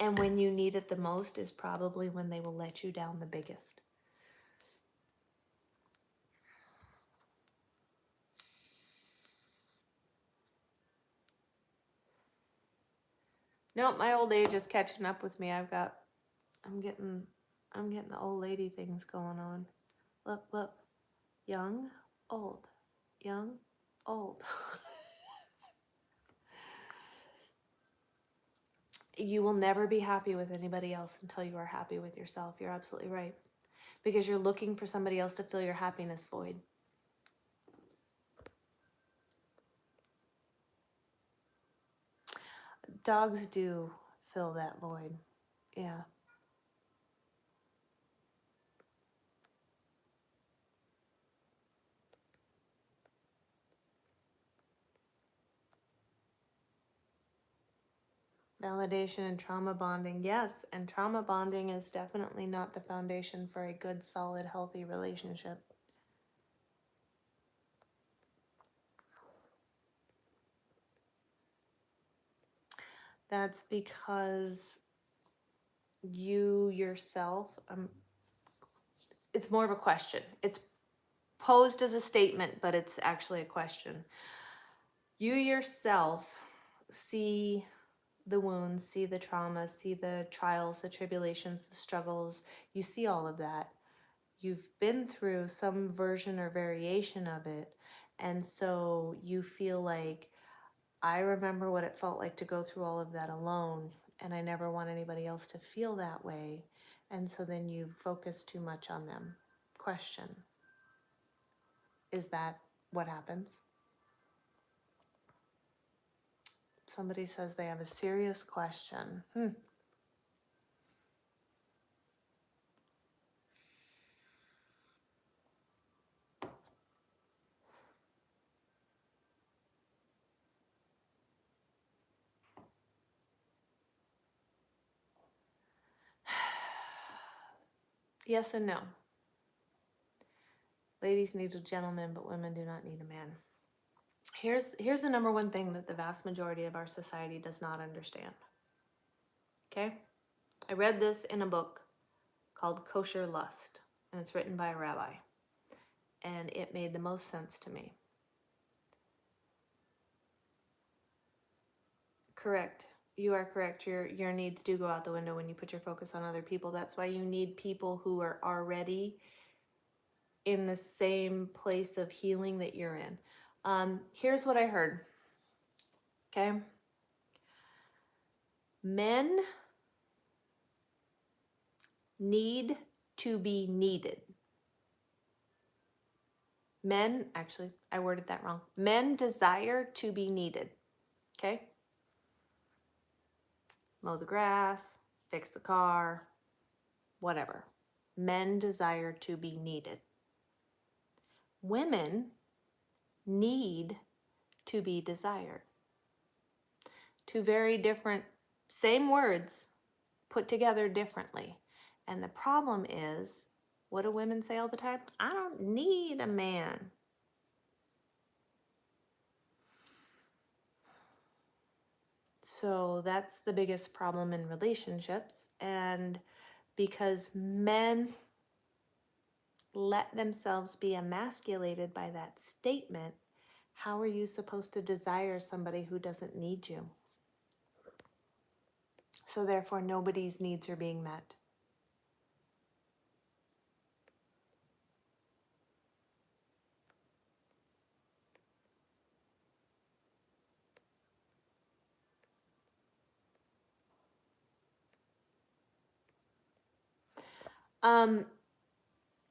And when you need it the most is probably when they will let you down the biggest. Nope, my old age is catching up with me. I'm getting the old lady things going on. Look. Young, old. Young, old. You will never be happy with anybody else until you are happy with yourself. You're absolutely right. Because you're looking for somebody else to fill your happiness void. Dogs do fill that void. Yeah. Validation and trauma bonding, yes. And trauma bonding is definitely not the foundation for a good, solid, healthy relationship. That's because you yourself, it's more of a question. It's posed as a statement, but it's actually a question. You yourself see the wounds, see the trauma, see the trials, the tribulations, the struggles. You see all of that. You've been through some version or variation of it. And so you feel like, I remember what it felt like to go through all of that alone, and I never want anybody else to feel that way. And so then you focus too much on them. Question: is that what happens? Somebody says they have a serious question. Yes and no. Ladies need a gentleman, but women do not need a man. Here's the number one thing that the vast majority of our society does not understand. Okay? I read this in a book called Kosher Lust, and it's written by a rabbi. And it made the most sense to me. Correct. You are correct. Your needs do go out the window when you put your focus on other people. That's why you need people who are already in the same place of healing that you're in. Here's what I heard. Okay? Men need to be needed. Men, actually, I worded that wrong. Men desire to be needed. Okay? Mow the grass, fix the car, whatever. Men desire to be needed. Women need to be desired. Two very different, same words put together differently. And the problem is, what do women say all the time? I don't need a man. So that's the biggest problem in relationships. And because men let themselves be emasculated by that statement, how are you supposed to desire somebody who doesn't need you? So therefore, nobody's needs are being met.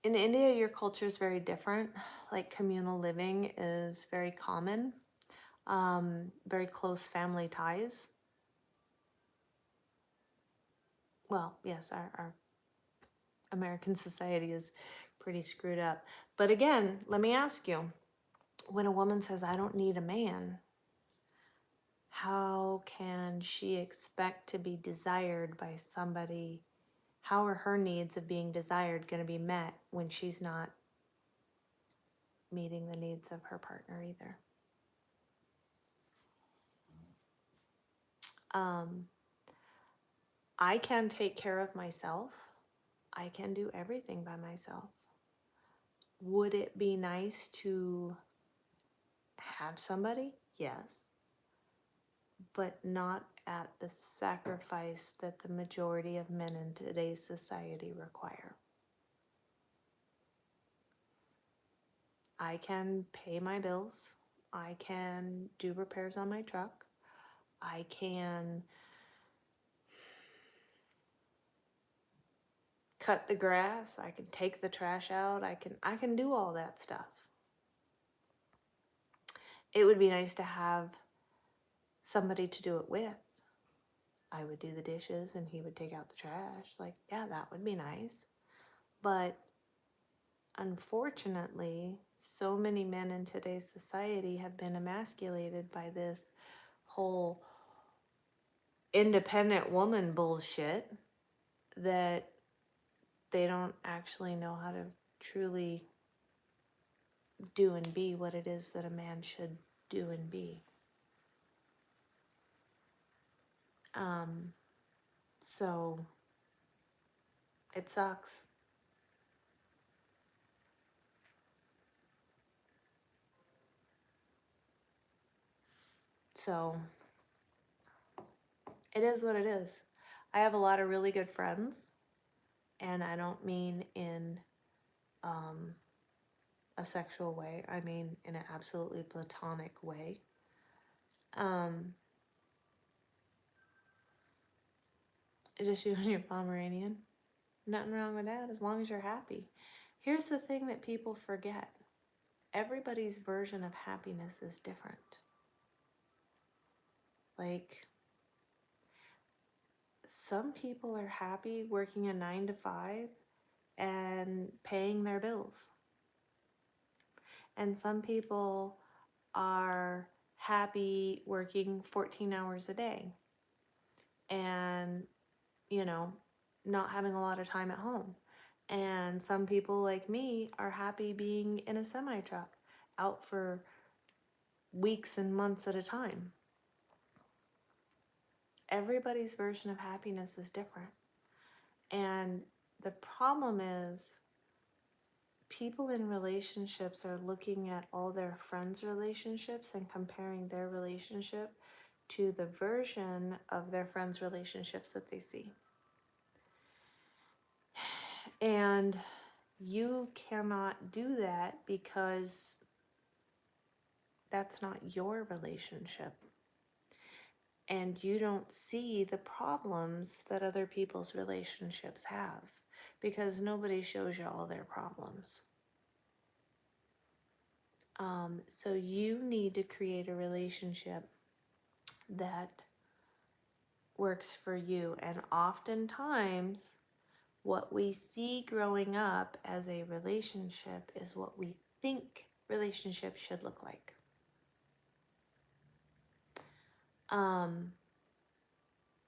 In India, your culture is very different. Like communal living is very common. Very close family ties. Well, yes, our American society is pretty screwed up. But again, let me ask you, when a woman says, I don't need a man, how can she expect to be desired by somebody? How are her needs of being desired going to be met when she's not meeting the needs of her partner either? I can take care of myself. I can do everything by myself. Would it be nice to have somebody? Yes. But not at the sacrifice that the majority of men in today's society require. I can pay my bills. I can do repairs on my truck. I can cut the grass. I can take the trash out. I can do all that stuff. It would be nice to have somebody to do it with. I would do the dishes and he would take out the trash. Like, yeah, that would be nice. But unfortunately, so many men in today's society have been emasculated by this whole independent woman bullshit that they don't actually know how to truly do and be what it is that a man should do and be. So it sucks. So it is what it is. I have a lot of really good friends, and I don't mean in a sexual way. I mean in an absolutely platonic way. Just you and your Pomeranian. Nothing wrong with that as long as you're happy. Here's the thing that people forget. Everybody's version of happiness is different. Like, some people are happy working a 9 to 5 and paying their bills. And some people are happy working 14 hours a day and, not having a lot of time at home. And some people like me are happy being in a semi truck out for weeks and months at a time. Everybody's version of happiness is different. And the problem is, people in relationships are looking at all their friends' relationships and comparing their relationship to the version of their friends' relationships that they see. And you cannot do that because that's not your relationship. And you don't see the problems that other people's relationships have because nobody shows you all their problems. So you need to create a relationship that works for you. And oftentimes, what we see growing up as a relationship is what we think relationships should look like.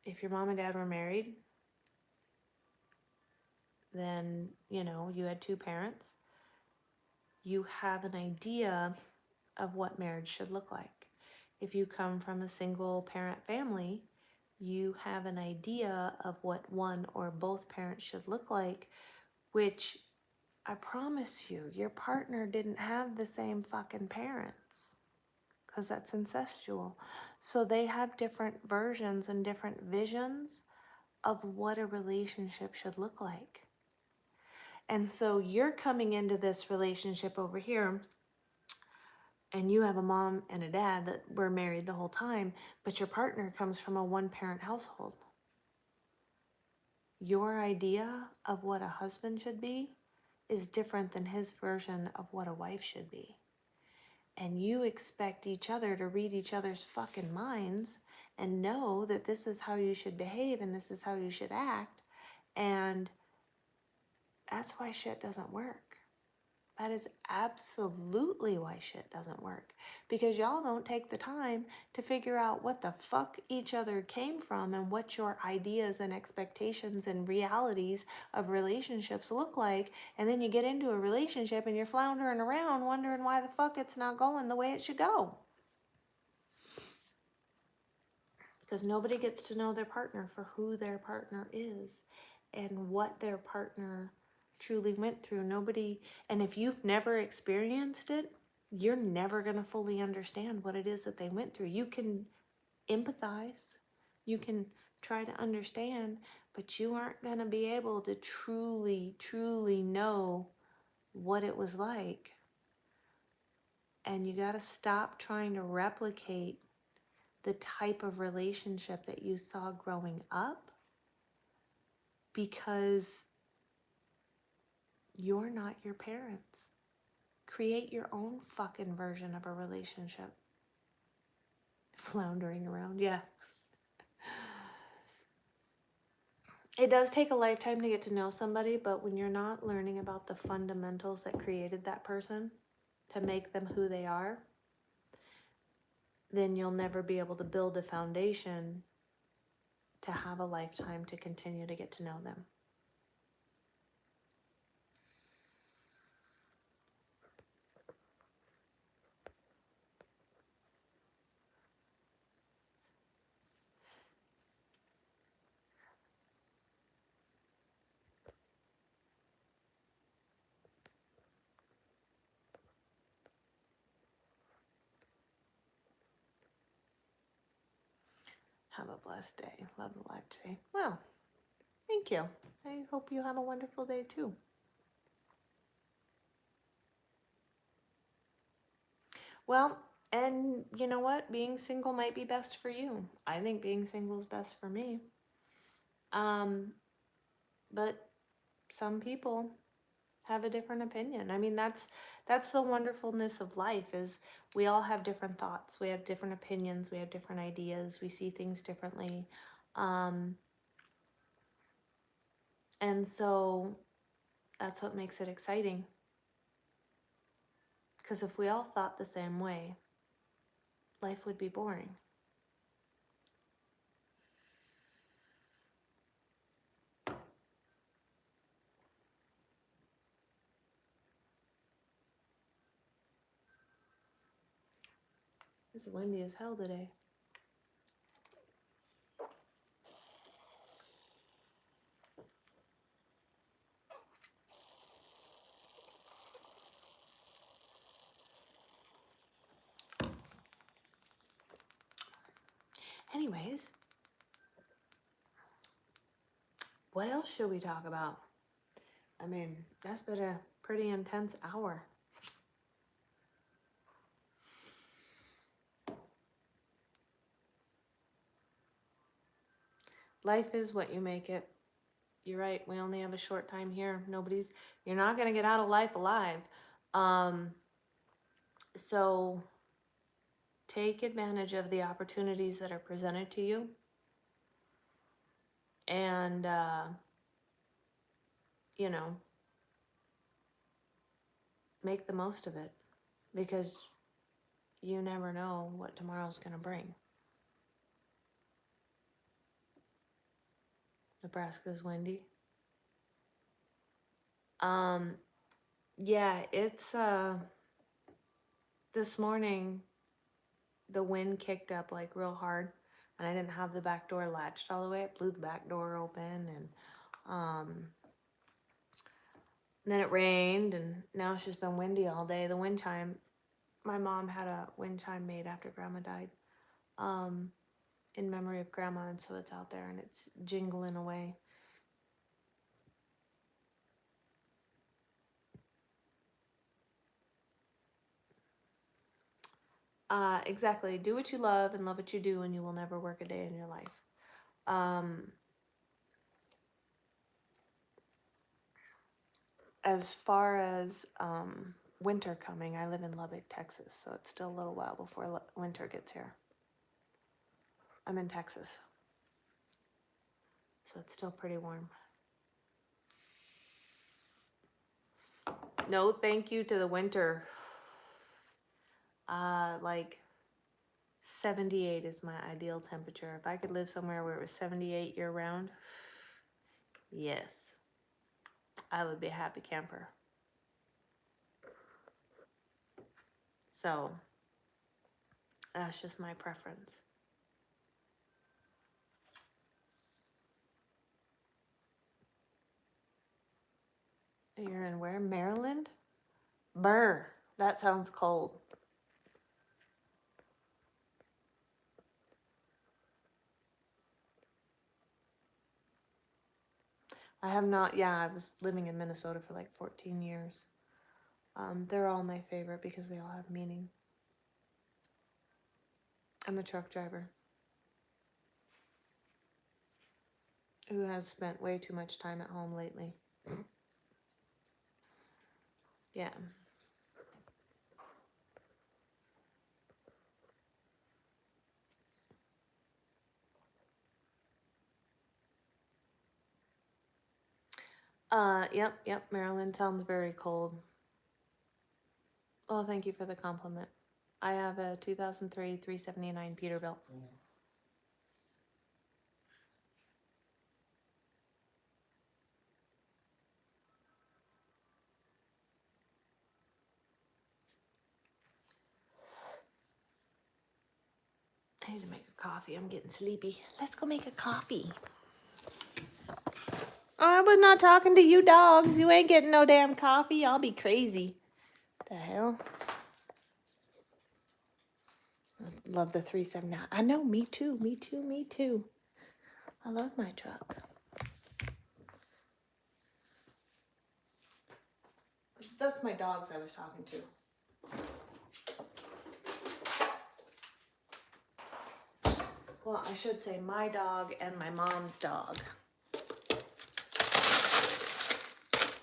If your mom and dad were married, then, you had two parents. You have an idea of what marriage should look like. If you come from a single parent family, you have an idea of what one or both parents should look like, which I promise you, your partner didn't have the same fucking parents, because that's incestual. So they have different versions and different visions of what a relationship should look like. And so you're coming into this relationship over here, and you have a mom and a dad that were married the whole time, but your partner comes from a one-parent household. Your idea of what a husband should be is different than his version of what a wife should be. And you expect each other to read each other's fucking minds and know that this is how you should behave and this is how you should act. And that's why shit doesn't work. That is absolutely why shit doesn't work. Because y'all don't take the time to figure out what the fuck each other came from and what your ideas and expectations and realities of relationships look like. And then you get into a relationship and you're floundering around wondering why the fuck it's not going the way it should go. Because nobody gets to know their partner for who their partner is and what their partner truly went through. Nobody, and if you've never experienced it, you're never going to fully understand what it is that they went through. You can empathize, you can try to understand, but you aren't going to be able to truly know what it was like. And you got to stop trying to replicate the type of relationship that you saw growing up, because you're not your parents. Create your own fucking version of a relationship. Floundering around, yeah. It does take a lifetime to get to know somebody, but when you're not learning about the fundamentals that created that person to make them who they are, then you'll never be able to build a foundation to have a lifetime to continue to get to know them. Have a blessed day. Love the life today. Well, thank you. I hope you have a wonderful day too. Well, and you know what? Being single might be best for you. I think being single is best for me. But some people have a different opinion. I mean, that's the wonderfulness of life is we all have different thoughts. We have different opinions. We have different ideas. We see things differently. And so that's what makes it exciting. Because if we all thought the same way, life would be boring. It's windy as hell today. Anyways, what else should we talk about? I mean, that's been a pretty intense hour. Life is what you make it. You're right. We only have a short time here. You're not going to get out of life alive. So take advantage of the opportunities that are presented to you. And, make the most of it. Because you never know what tomorrow's going to bring. Nebraska's windy. Yeah, it's this morning the wind kicked up like real hard and I didn't have the back door latched all the way. It blew the back door open and then it rained and now it's just been windy all day. The wind chime, my mom had a wind chime made after Grandma died, in memory of Grandma, and so it's out there and it's jingling away. Exactly. Do what you love and love what you do, and you will never work a day in your life. As far as winter coming, I live in Lubbock, Texas, so it's still a little while before winter gets here. I'm in Texas, so it's still pretty warm. No, thank you to the winter. Like 78 is my ideal temperature. If I could live somewhere where it was 78 year round, yes, I would be a happy camper. So that's just my preference. You're in where? Maryland? Brr, that sounds cold. I have not, yeah, I was living in Minnesota for like 14 years. They're all my favorite because they all have meaning. I'm a truck driver who has spent way too much time at home lately. Yeah. Yep, Maryland sounds very cold. Oh, thank you for the compliment. I have a 2003 379 Peterbilt. coffee. I'm getting sleepy. Let's go make a coffee. I was not talking to you dogs. You ain't getting no damn coffee. I'll be crazy. The hell? I love the 379. I know, me too, me too, me too. I love my truck. That's my dogs I was talking to. Well, I should say my dog and my mom's dog.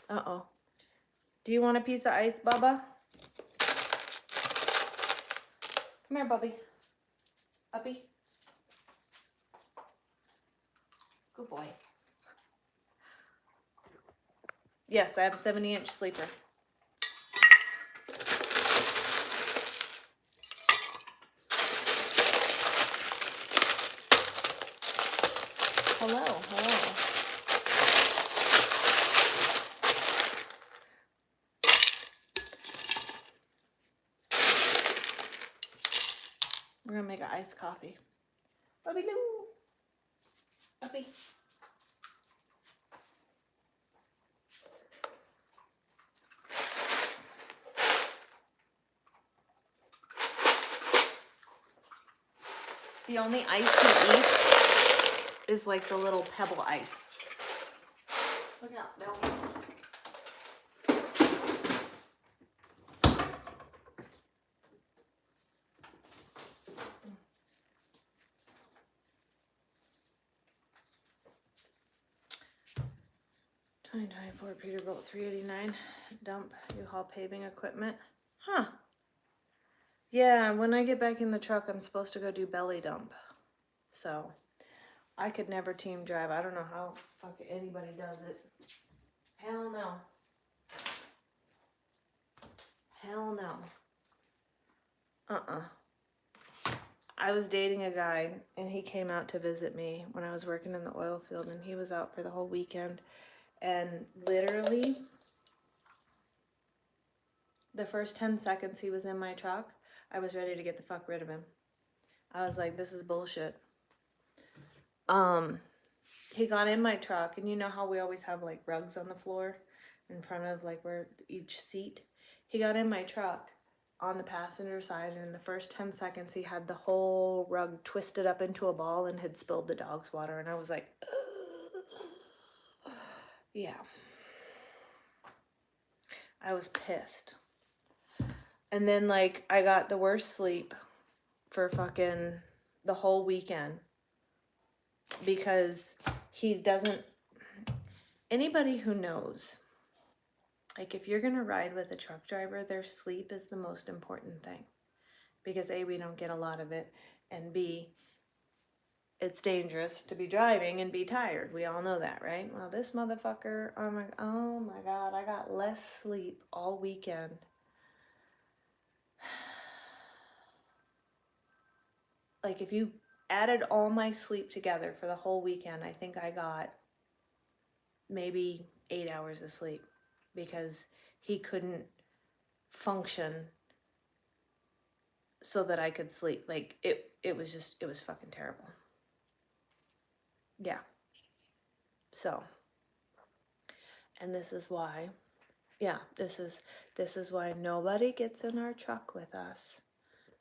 Uh-oh. Do you want a piece of ice, Bubba? Come here, Bubby. Uppy. Good boy. Yes, I have a 70-inch sleeper. Hello, hello. We're gonna make an iced coffee. Bubby Lou. Uppy. The only ice he eats is like the little pebble ice. Look out, Belgies. Ford Peterbilt 389 dump U-Haul paving equipment. Huh. Yeah, when I get back in the truck, I'm supposed to go do belly dump. So, I could never team drive. I don't know how fucking anybody does it. Hell no. Hell no. I was dating a guy, and he came out to visit me when I was working in the oil field, and he was out for the whole weekend. And literally, the first 10 seconds he was in my truck, I was ready to get the fuck rid of him. I was like, this is bullshit. He got in my truck, and you know how we always have like rugs on the floor in front of like where each seat? He got in my truck on the passenger side, and in the first 10 seconds he had the whole rug twisted up into a ball and had spilled the dog's water, and I was like, ugh. Yeah. I was pissed. And then like I got the worst sleep for fucking the whole weekend because he doesn't, anybody who knows, like if you're gonna ride with a truck driver, their sleep is the most important thing, because A, we don't get a lot of it, and B, it's dangerous to be driving and be tired. We all know that, right? Well, this motherfucker, oh my God, I got less sleep all weekend. Like if you added all my sleep together for the whole weekend, I think I got maybe 8 hours of sleep because he couldn't function so that I could sleep. Like it was fucking terrible. Yeah. So, and this is why, yeah, this is why nobody gets in our truck with us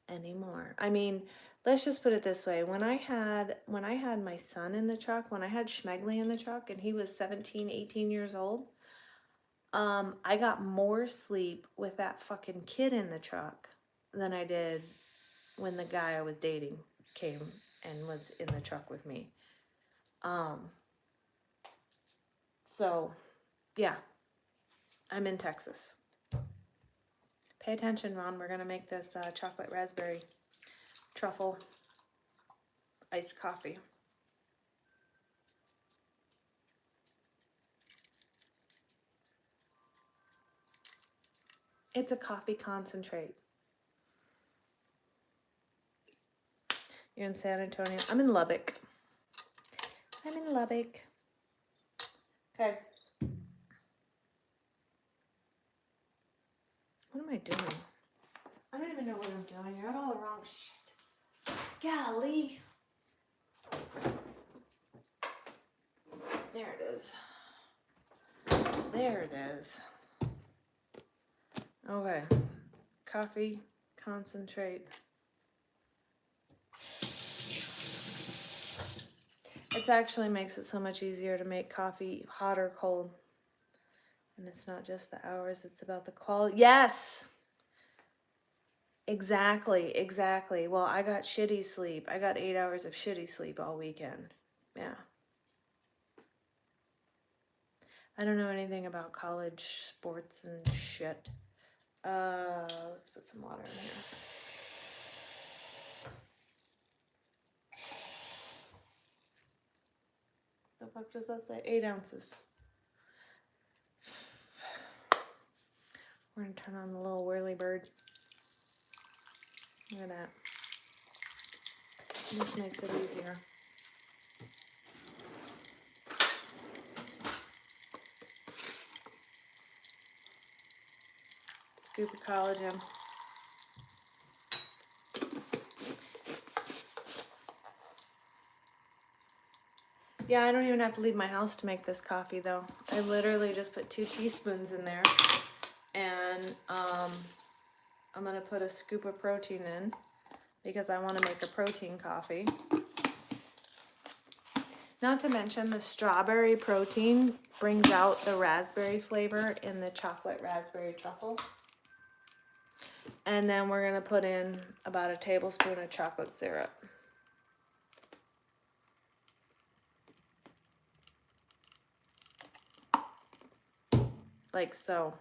anymore. I mean, let's just put it this way. When I had my son in the truck, when I had Schmegley in the truck and he was 17, 18 years old, I got more sleep with that fucking kid in the truck than I did when the guy I was dating came and was in the truck with me. So, yeah, I'm in Texas. Pay attention, Ron. We're going to make this chocolate raspberry truffle iced coffee. It's a coffee concentrate. You're in San Antonio. I'm in Lubbock. Okay. What am I doing? I don't even know what I'm doing. I got all the wrong shit. Golly. There it is. There it is. Okay. Coffee concentrate. It actually makes it so much easier to make coffee hot or cold. And it's not just the hours, it's about the quality. Yes! Exactly. Well, I got shitty sleep. I got 8 hours of shitty sleep all weekend. Yeah. I don't know anything about college sports and shit. Let's put some water in here. The fuck does that say? 8 ounces. We're gonna turn on the little whirly bird. Look at that. This makes it easier. Scoop of collagen. Yeah, I don't even have to leave my house to make this coffee though. I literally just put 2 teaspoons in there, and I'm gonna put a scoop of protein in because I want to make a protein coffee. Not to mention the strawberry protein brings out the raspberry flavor in the chocolate raspberry truffle. And then we're gonna put in about a tablespoon of chocolate syrup. Like so.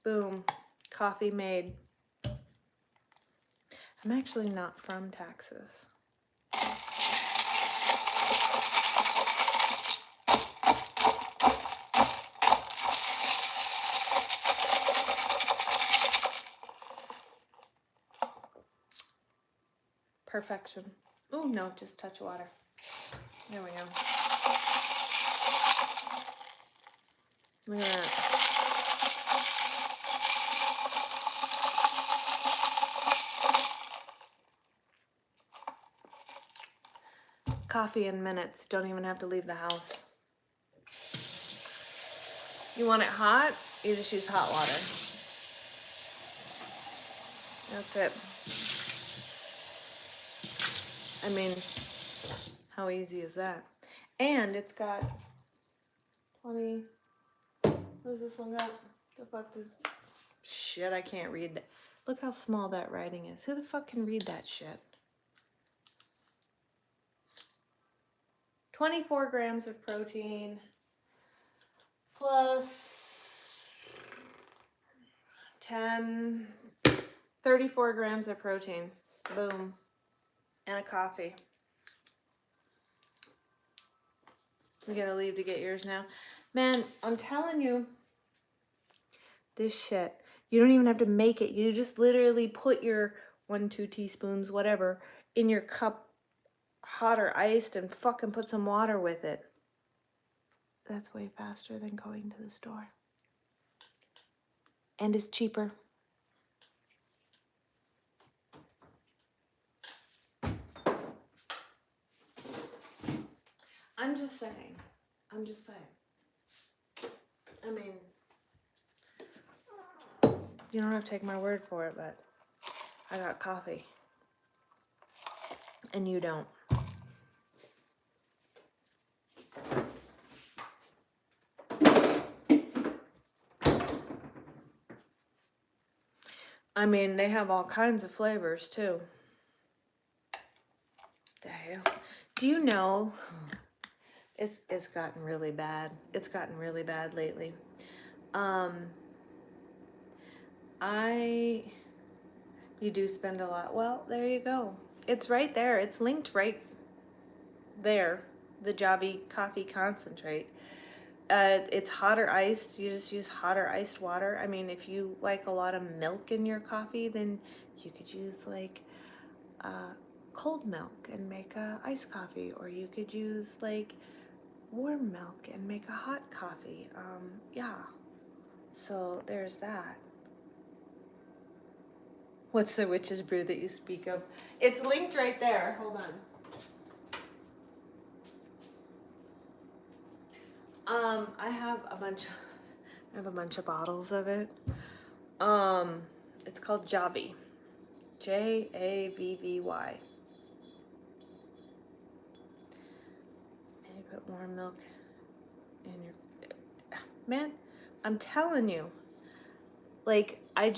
Boom. Coffee made. I'm actually not from Texas. Perfection. Oh no, just a touch of water. There we go. Look at that. Coffee in minutes. Don't even have to leave the house. You want it hot? You just use hot water. That's it. I mean, how easy is that? And it's got 20. What does this one got? The fuck does... Shit, I can't read that. Look how small that writing is. Who the fuck can read that shit? 24 grams of protein plus 34 grams of protein. Boom. And a coffee. You gotta leave to get yours now. Man, I'm telling you, this shit, you don't even have to make it. You just literally put your 1-2 teaspoons, whatever, in your cup, hot or iced, and fucking put some water with it. That's way faster than going to the store. And it's cheaper. I'm just saying. I mean, you don't have to take my word for it, but I got coffee. And you don't. I mean, they have all kinds of flavors too. The hell? Do you know, it's gotten really bad. It's gotten really bad lately. You do spend a lot. Well, there you go. It's right there. It's linked right there. The Javy coffee concentrate. It's hot or iced. You just use hot or iced water. I mean, if you like a lot of milk in your coffee, then you could use like cold milk and make a iced coffee, or you could use like warm milk and make a hot coffee. Yeah. So there's that. What's the witch's brew that you speak of? It's linked right there. Hold on. I have a bunch of bottles of it. It's called Javy. Javvy. And you put warm milk in your... Man, I'm telling you. Like, I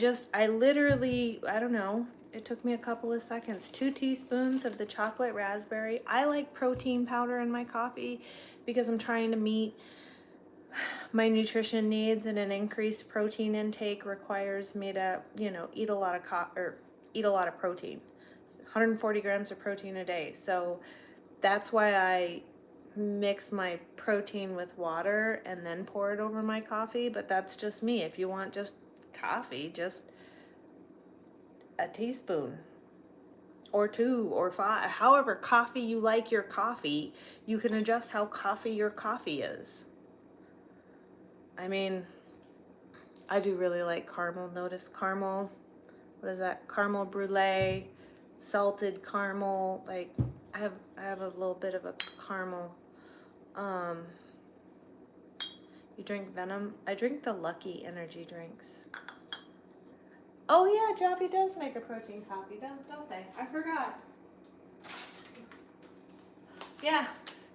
literally, I don't know, it took me a couple of seconds. 2 teaspoons of the chocolate raspberry. I like protein powder in my coffee because I'm trying to meet my nutrition needs, and an increased protein intake requires me to, eat a lot of protein. 140 grams of protein a day. So that's why I mix my protein with water and then pour it over my coffee. But that's just me. If you want just coffee, just a teaspoon or 2 or 5, however coffee you like your coffee. You can adjust how coffee your coffee is. I mean, I do really like caramel. Notice caramel. What is that? Caramel brulee, salted caramel. Like, I have a little bit of a caramel. You drink Venom? I drink the Lucky energy drinks. Oh yeah, Javy does make a protein coffee, don't they? I forgot. Yeah,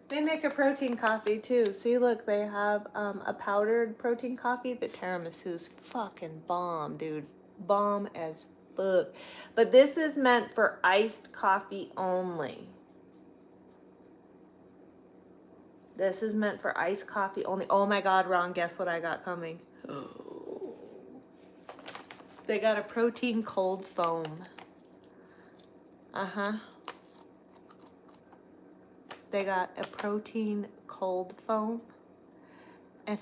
they make a protein coffee too. See, look, they have a powdered protein coffee. The tiramisu's fucking bomb, dude. Bomb as fuck. But this is meant for iced coffee only. This is meant for iced coffee only. Oh my God, Ron, guess what I got coming? They got a protein cold foam. Uh-huh. They got a protein cold foam. And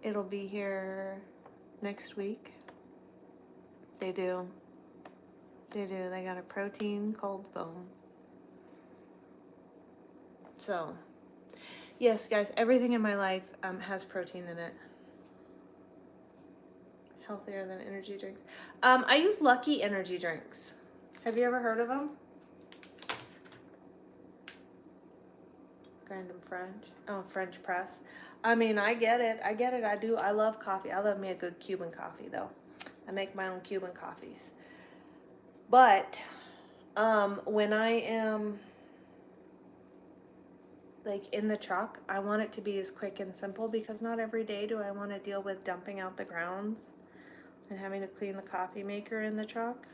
it'll be here next week. They do. They do. They got a protein cold foam. So, yes, guys, everything in my life has protein in it. Healthier than energy drinks. I use Lucky energy drinks. Have you ever heard of them? Random French. Oh, French press. I mean, I get it. I do. I love coffee. I love me a good Cuban coffee, though. I make my own Cuban coffees. But when I am like in the truck, I want it to be as quick and simple, because not every day do I want to deal with dumping out the grounds and having to clean the coffee maker in the truck.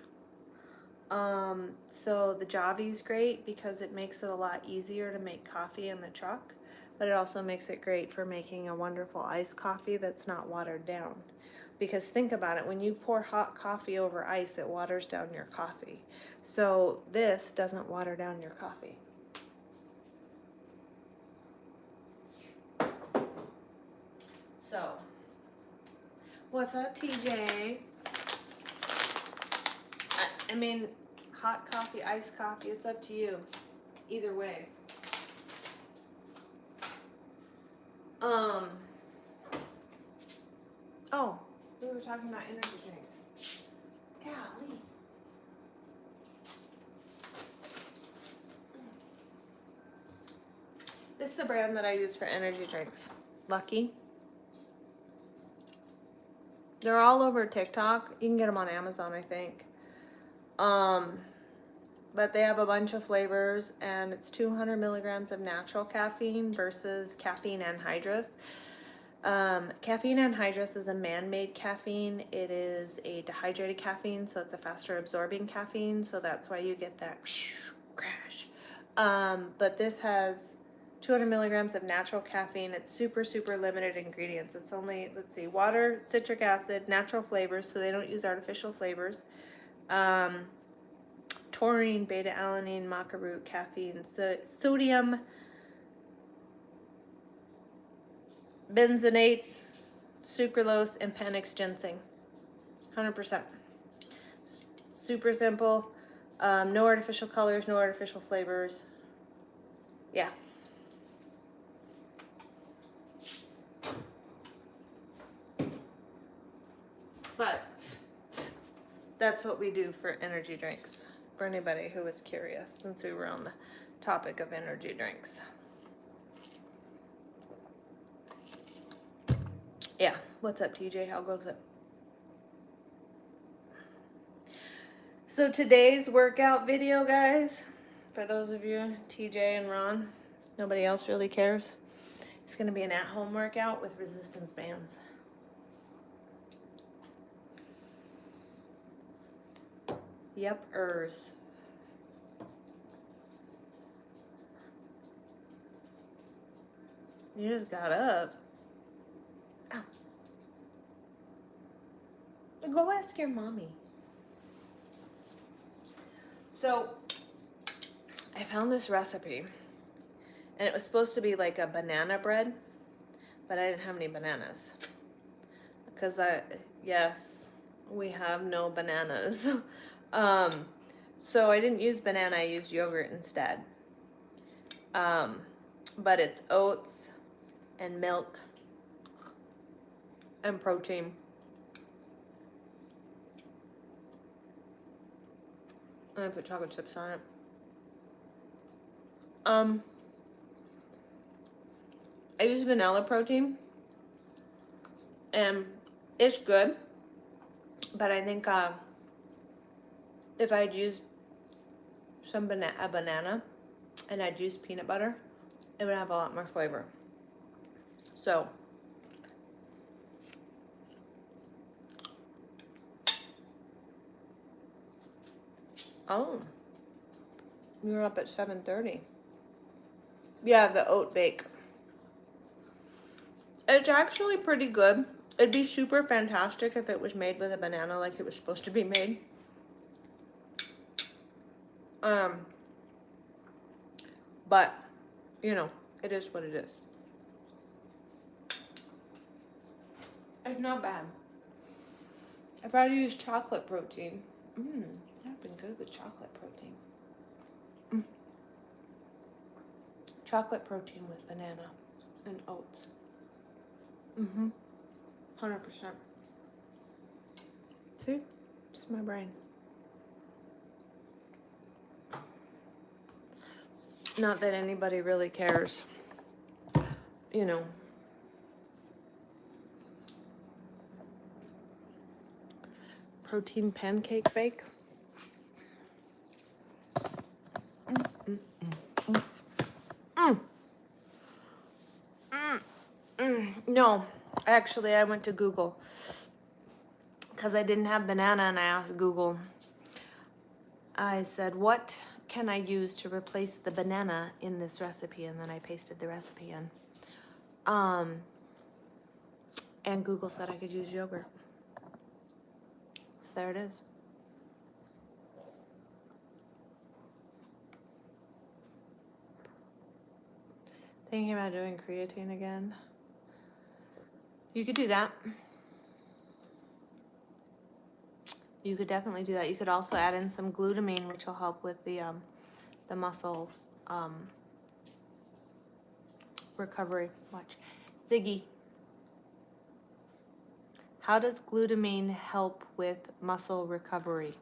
So the Javy's great because it makes it a lot easier to make coffee in the truck, but it also makes it great for making a wonderful iced coffee that's not watered down. Because think about it, when you pour hot coffee over ice, it waters down your coffee. So this doesn't water down your coffee. So, what's up, TJ? I mean, hot coffee, iced coffee, it's up to you. Either way. Oh, we were talking about energy drinks. Golly. This is the brand that I use for energy drinks. Lucky. They're all over TikTok. You can get them on Amazon, I think. But they have a bunch of flavors, and it's 200 milligrams of natural caffeine versus caffeine anhydrous. Caffeine anhydrous is a man-made caffeine. It is a dehydrated caffeine, so it's a faster absorbing caffeine, so that's why you get that crash. But this has 200 milligrams of natural caffeine. It's super, super limited ingredients. It's only, let's see, water, citric acid, natural flavors, so they don't use artificial flavors. Taurine, beta-alanine, maca root, caffeine, sodium, benzenate, sucralose, and Panax ginseng. 100%. Super simple. No artificial colors, no artificial flavors. Yeah. That's what we do for energy drinks. For anybody who was curious, since we were on the topic of energy drinks. Yeah. What's up, TJ? How goes it? So today's workout video, guys, for those of you, TJ and Ron, nobody else really cares. It's going to be an at-home workout with resistance bands. Yep-ers. You just got up. Ow. Go ask your mommy. So, I found this recipe, and it was supposed to be like a banana bread, but I didn't have any bananas. Because yes, we have no bananas. So I didn't use banana, I used yogurt instead. But it's oats and milk and protein. And I put chocolate chips on it. I use vanilla protein, and it's good, but I think if I'd used a banana and I'd used peanut butter, it would have a lot more flavor. So oh, you're up at 7:30. Yeah, the oat bake. It's actually pretty good. It'd be super fantastic if it was made with a banana like it was supposed to be made. But, you know, it is what it is. It's not bad. If I'd used chocolate protein, that'd been good with chocolate protein. Chocolate protein with banana and oats. 100%. See? It's my brain. Not that anybody really cares. You know. Protein pancake bake. No, actually, I went to Google because I didn't have banana, and I asked Google. I said, what can I use to replace the banana in this recipe? And then I pasted the recipe in. And Google said I could use yogurt. So there it is. Thinking about doing creatine again. You could do that. You could definitely do that. You could also add in some glutamine, which will help with the muscle recovery. Watch. Ziggy. How does glutamine help with muscle recovery?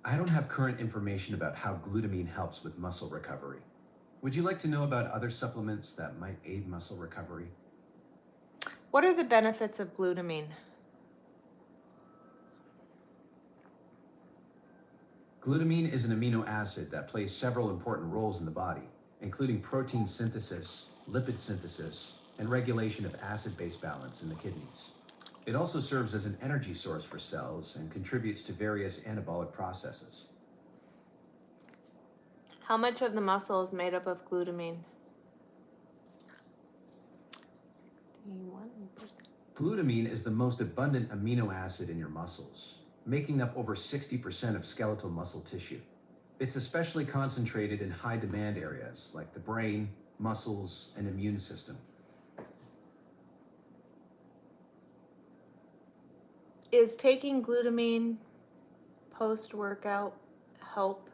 I don't have current information about how glutamine helps with muscle recovery. Would you like to know about other supplements that might aid muscle recovery? What are the benefits of glutamine? Glutamine is an amino acid that plays several important roles in the body, including protein synthesis, lipid synthesis, and regulation of acid-base balance in the kidneys. It also serves as an energy source for cells and contributes to various anabolic processes. How much of the muscle is made up of glutamine? 61%. Glutamine is the most abundant amino acid in your muscles, making up over 60% of skeletal muscle tissue. It's especially concentrated in high demand areas like the brain, muscles, and immune system. Is taking glutamine post-workout help?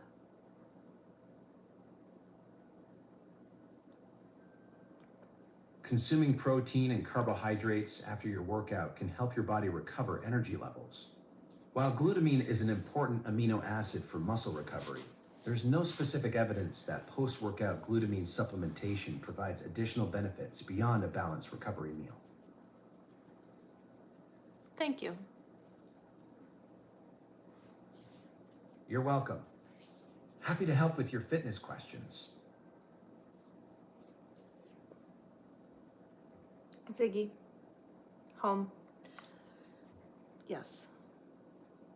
Consuming protein and carbohydrates after your workout can help your body recover energy levels. While glutamine is an important amino acid for muscle recovery, there's no specific evidence that post-workout glutamine supplementation provides additional benefits beyond a balanced recovery meal. Thank you. You're welcome. Happy to help with your fitness questions. Ziggy. Home. Yes.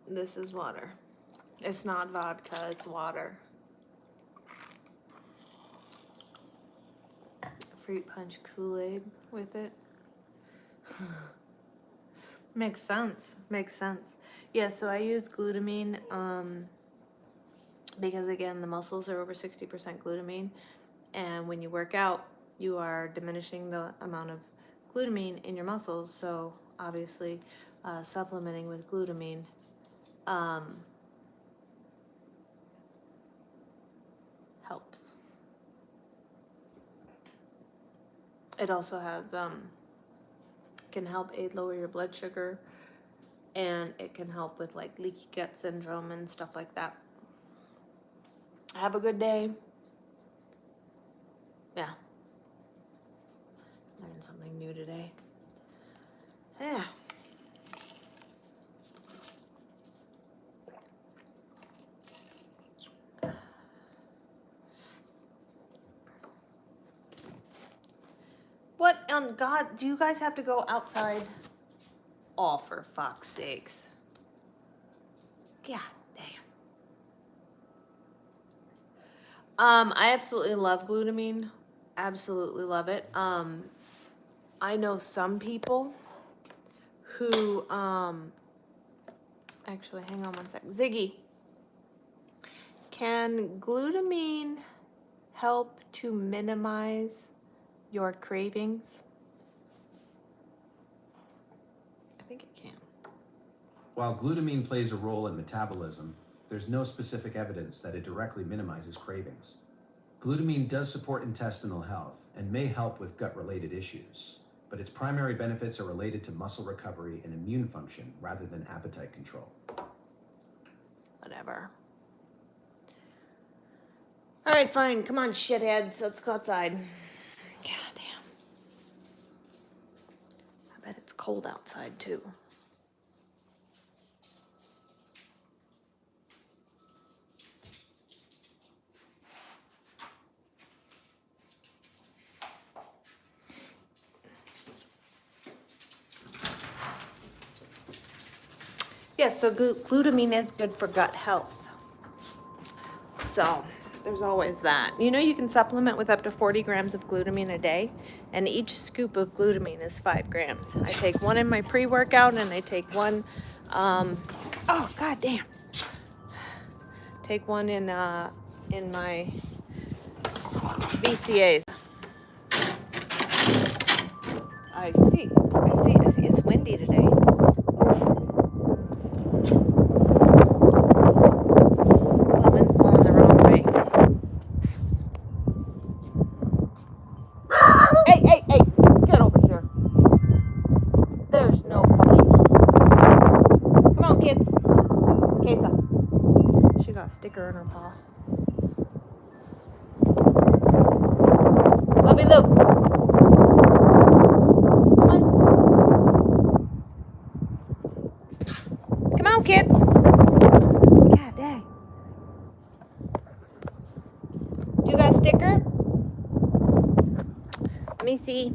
This is water. It's not vodka, it's water. Fruit punch Kool-Aid with it. Makes sense. Makes sense. Yeah, so I use glutamine because, again, the muscles are over 60% glutamine. And when you work out, you are diminishing the amount of glutamine in your muscles. So, obviously, supplementing with glutamine helps. It also has can help aid lower your blood sugar, and it can help with like leaky gut syndrome and stuff like that. Have a good day. Yeah. Learned something new today. Yeah. What on God, do you guys have to go outside? Oh, for fuck's sakes. God damn. I absolutely love glutamine. Absolutely love it. I know some people who, actually, hang on one sec. Ziggy, can glutamine help to minimize your cravings? I think it can. While glutamine plays a role in metabolism, there's no specific evidence that it directly minimizes cravings. Glutamine does support intestinal health and may help with gut-related issues, but its primary benefits are related to muscle recovery and immune function rather than appetite control. Whatever. All right, fine. Come on, shitheads. Let's go outside. God damn. I bet it's cold outside, too. Yes, so glutamine is good for gut health. So there's always that. You know, you can supplement with up to 40 grams of glutamine a day, and each scoop of glutamine is 5 grams. I take one in my pre-workout, and I take one, oh, god damn. Take one in my BCAAs. I see. It's windy today. The wind's blowing the wrong way. Hey! Get over here. There's no fucking... Come on, kids. Kesa. She got a sticker in her paw. Bubby Lou. Come on, kids. God dang. Do you got a sticker? Let me see.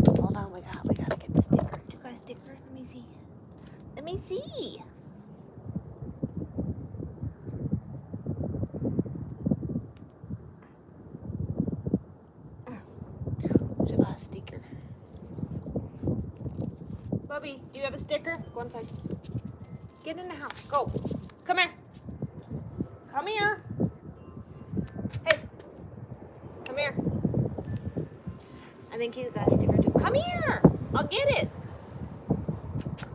Hold on, we gotta get the sticker. Do you got a sticker? Let me see. You got a sticker. Bubby, do you have a sticker? Go inside. Get in the house. Go. Come here. Come here. Hey. Come here. I think he's got a sticker too. Come here. I'll get it.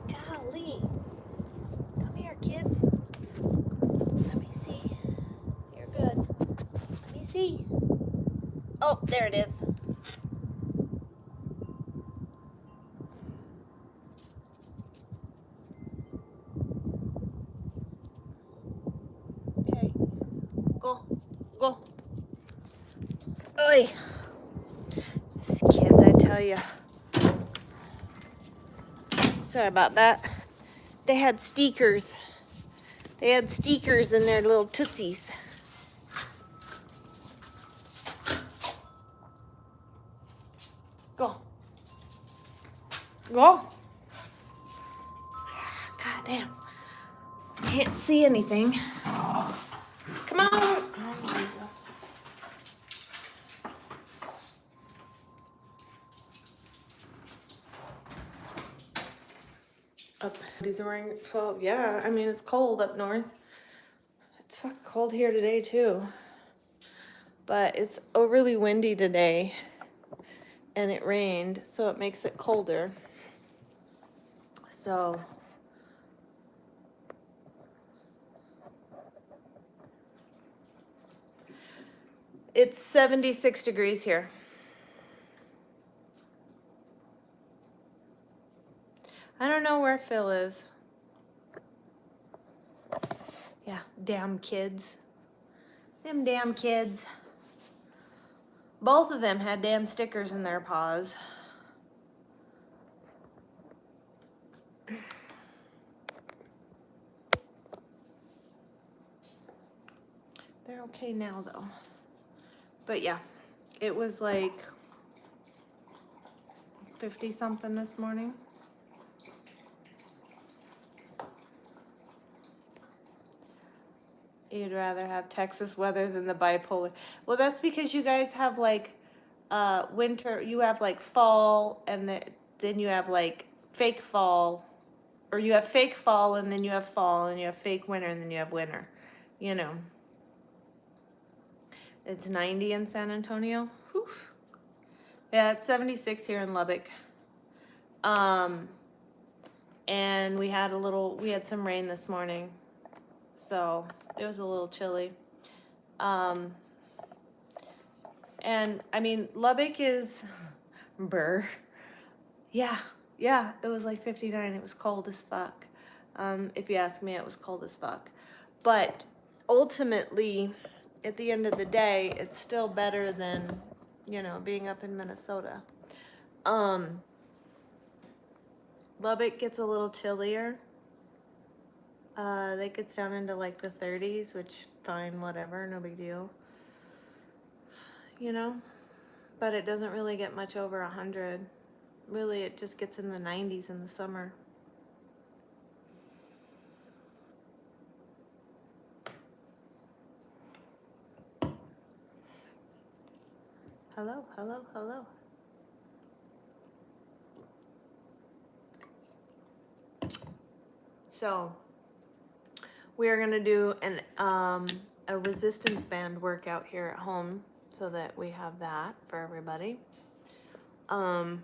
Golly. Come here, kids. Let me see. You're good. Let me see. Oh, there it is. Oi. These kids, I tell you. Sorry about that. They had steakers. They had steakers in their little tootsies. Go. Go. God damn. Can't see anything. Come on. Oh, Jesus. Up. He's wearing 12. Yeah, I mean, it's cold up north. It's fucking cold here today, too. But it's overly windy today. And it rained, so it makes it colder. So. It's 76 degrees here. I don't know where Phil is. Yeah, damn kids. Them damn kids. Both of them had damn stickers in their paws. They're okay now, though. But yeah, it was like 50 something this morning. You'd rather have Texas weather than the bipolar. Well, that's because you guys have like winter, you have like fall, and then you have like fake fall, or you have fake fall, and then you have fall, and you have fake winter, and then you have winter. You know. It's 90 in San Antonio. Whew. Yeah, it's 76 here in Lubbock. And we had some rain this morning. So it was a little chilly. And I mean, Lubbock is brr. Yeah, it was like 59. It was cold as fuck. If you ask me, it was cold as fuck. But ultimately, at the end of the day, it's still better than, being up in Minnesota. Lubbock gets a little chillier. That gets down into like the 30s, which fine, whatever, no big deal. But it doesn't really get much over 100. Really, it just gets in the 90s in the summer. Hello, hello, hello. So, we are going to do a resistance band workout here at home so that we have that for everybody. The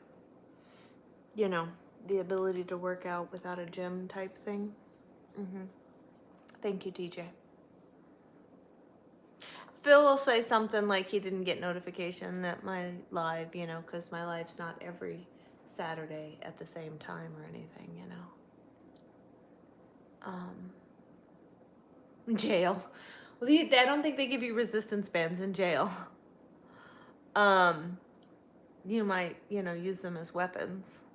ability to work out without a gym type thing. Thank you, DJ. Phil will say something like he didn't get notification that my live, because my live's not every Saturday at the same time or anything, Jail. Well, I don't think they give you resistance bands in jail. You might, use them as weapons.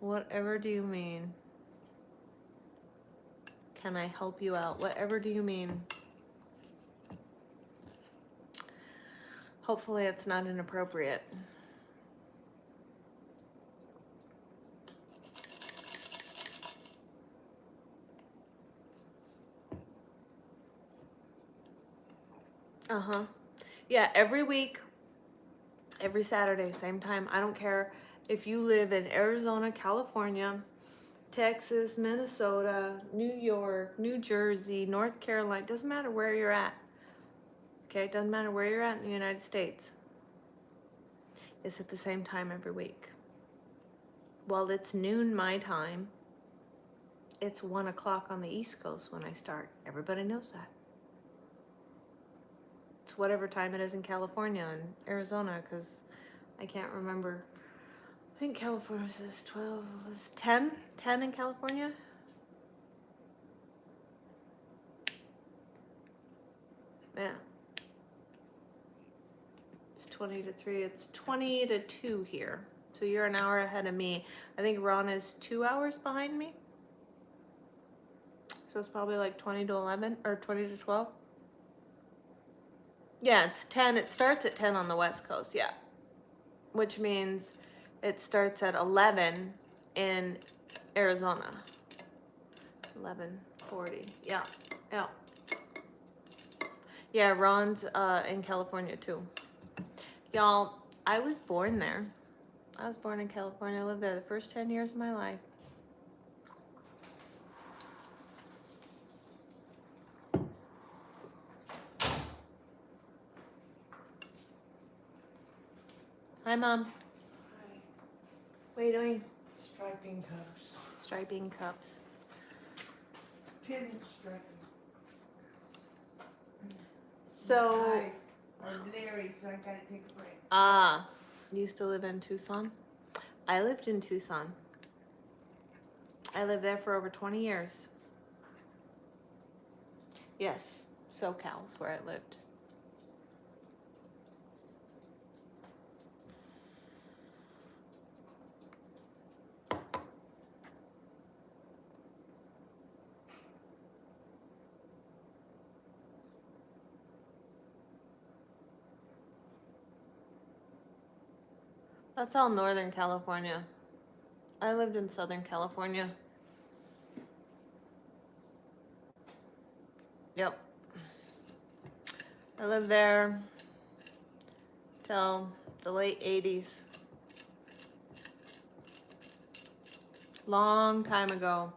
Whatever do you mean? Can I help you out? Whatever do you mean? Hopefully it's not inappropriate. Yeah, every week, every Saturday, same time. I don't care if you live in Arizona, California, Texas, Minnesota, New York, New Jersey, North Carolina. Doesn't matter where you're at. Okay, it doesn't matter where you're at in the United States. It's at the same time every week. Well, it's noon my time. It's 1 o'clock on the East Coast when I start. Everybody knows that. It's whatever time it is in California and Arizona, because I can't remember. I think California says 12, was 10? 10 in California? Yeah. It's 20 to 3. It's 20 to 2 here. So you're an hour ahead of me. I think Ron is 2 hours behind me. So it's probably like 20 to 11 or 20 to 12. Yeah, it's 10. It starts at 10 on the West Coast. Yeah. Which means it starts at 11 in Arizona. 11:40. Yeah. Yeah. Yeah, Ron's in California too. Y'all, I was born there. I was born in California. I lived there the first 10 years of my life. Hi, Mom. Hi. What are you doing? Striping cups. Striping cups. Pin striping. So, My eyes are blurry, so I gotta take a break. you used to live in Tucson? I lived in Tucson. I lived there for over 20 years. Yes, SoCal's where I lived. That's all Northern California. I lived in Southern California. Yep. I lived there till the late 80s. Long time ago.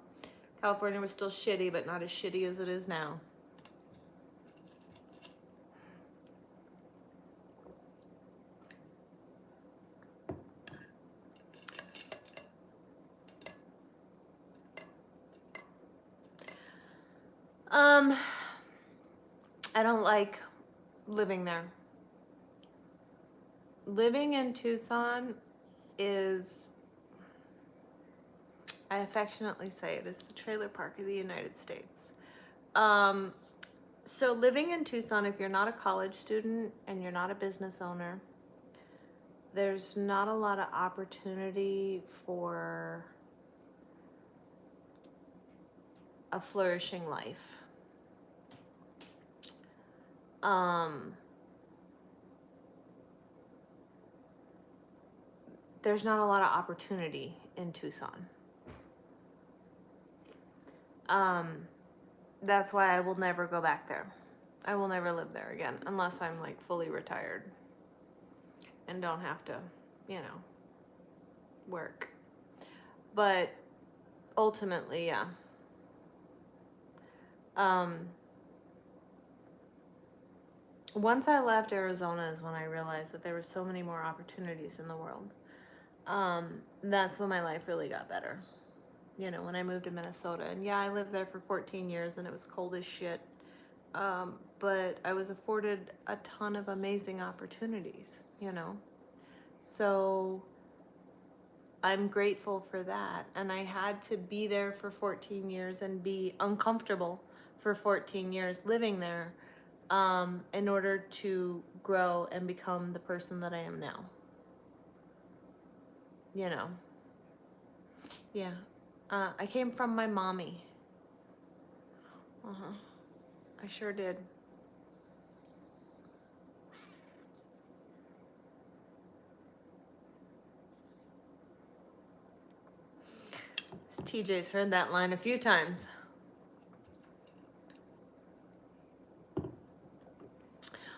California was still shitty, but not as shitty as it is now. I don't like living there. Living in Tucson is, I affectionately say it is the trailer park of the United States. So living in Tucson, if you're not a college student and you're not a business owner, there's not a lot of opportunity for a flourishing life. There's not a lot of opportunity in Tucson. That's why I will never go back there. I will never live there again unless I'm like fully retired and don't have to, work. But ultimately, yeah. Once I left Arizona is when I realized that there were so many more opportunities in the world. That's when my life really got better. When I moved to Minnesota. And yeah, I lived there for 14 years and it was cold as shit. But I was afforded a ton of amazing opportunities, So I'm grateful for that. And I had to be there for 14 years and be uncomfortable for 14 years living there in order to grow and become the person that I am now. Yeah. I came from my mommy. I sure did. TJ's heard that line a few times.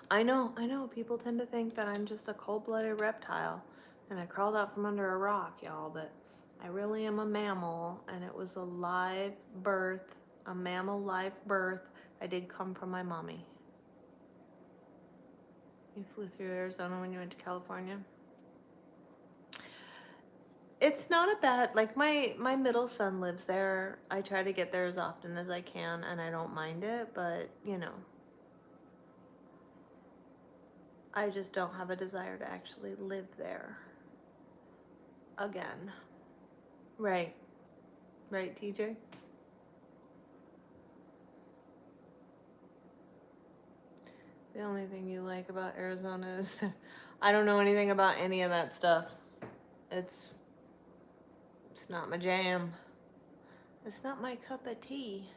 I know. People tend to think that I'm just a cold-blooded reptile and I crawled out from under a rock, y'all, but I really am a mammal, and it was a live birth, a mammal live birth. I did come from my mommy. You flew through Arizona when you went to California? It's not a bad, like my middle son lives there. I try to get there as often as I can and I don't mind it, but I just don't have a desire to actually live there again. Right, TJ? The only thing you like about Arizona is I don't know anything about any of that stuff. It's not my jam. It's not my cup of tea.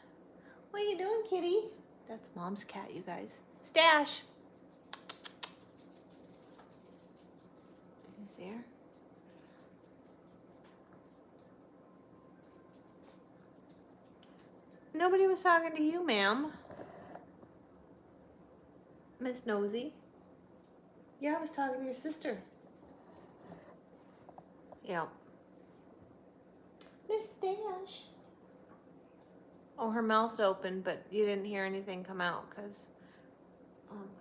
What are you doing, kitty? That's Mom's cat, you guys. Stash. Did you see her? Nobody was talking to you, ma'am. Miss Nosy. Yeah, I was talking to your sister. Yeah. Miss Stash. Oh, her mouth opened, but you didn't hear anything come out because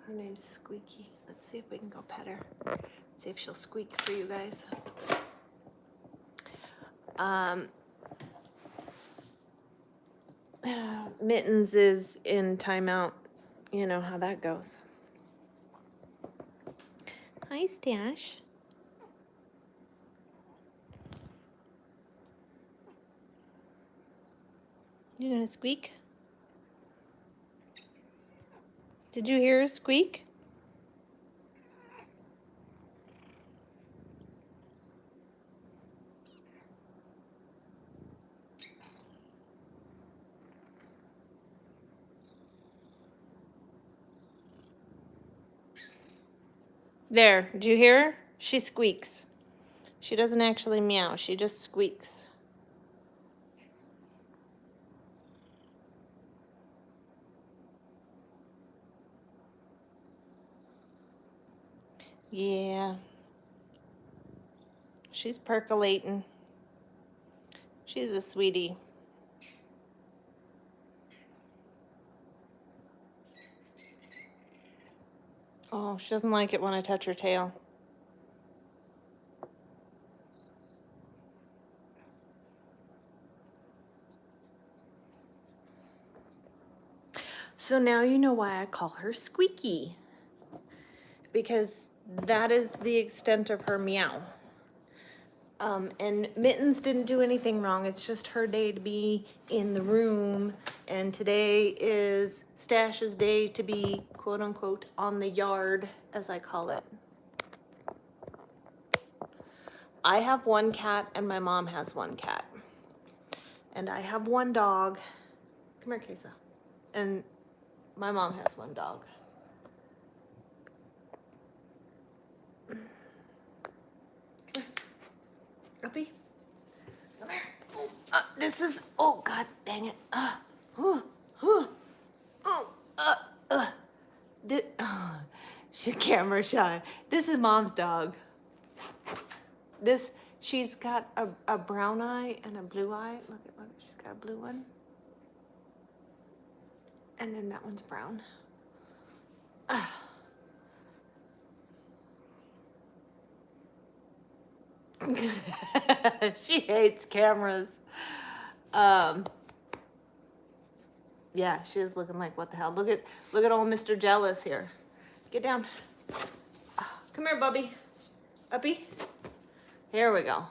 her name's Squeaky. Let's see if we can go pet her. See if she'll squeak for you guys. Mittens is in timeout. You know how that goes. Hi, Stash. You gonna squeak? Did you hear her squeak? There, did you hear her? She squeaks. She doesn't actually meow, she just squeaks. Yeah. She's percolating. She's a sweetie. Oh, she doesn't like it when I touch her tail. So now you know why I call her Squeaky. Because that is the extent of her meow. And Mittens didn't do anything wrong. It's just her day to be in the room. And today is Stash's day to be, quote unquote, on the yard, as I call it. I have one cat and my mom has one cat. And I have one dog. Come here, Kesa. And my mom has one dog. Uppy, come here. This is, oh, God dang it. She's camera shy. This is Mom's dog. She's got a brown eye and a blue eye. Look, she's got a blue one. And then that one's brown. She hates cameras. Yeah, she is looking like, what the hell? Look at old Mr. Jealous here. Get down. Come here, Bubby. Uppy. Here we go.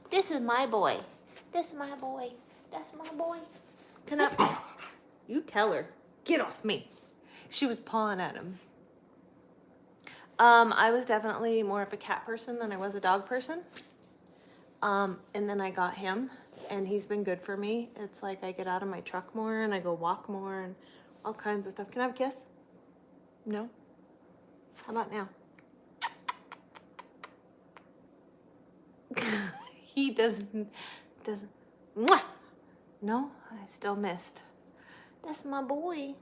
This is my boy. This is my boy. That's my boy. Come up. You tell her. Get off me. She was pawing at him. I was definitely more of a cat person than I was a dog person. And then I got him, and he's been good for me. It's like I get out of my truck more, and I go walk more, and all kinds of stuff. Can I have a kiss? No? How about now? He doesn't, mwah! No, I still missed. That's my boy.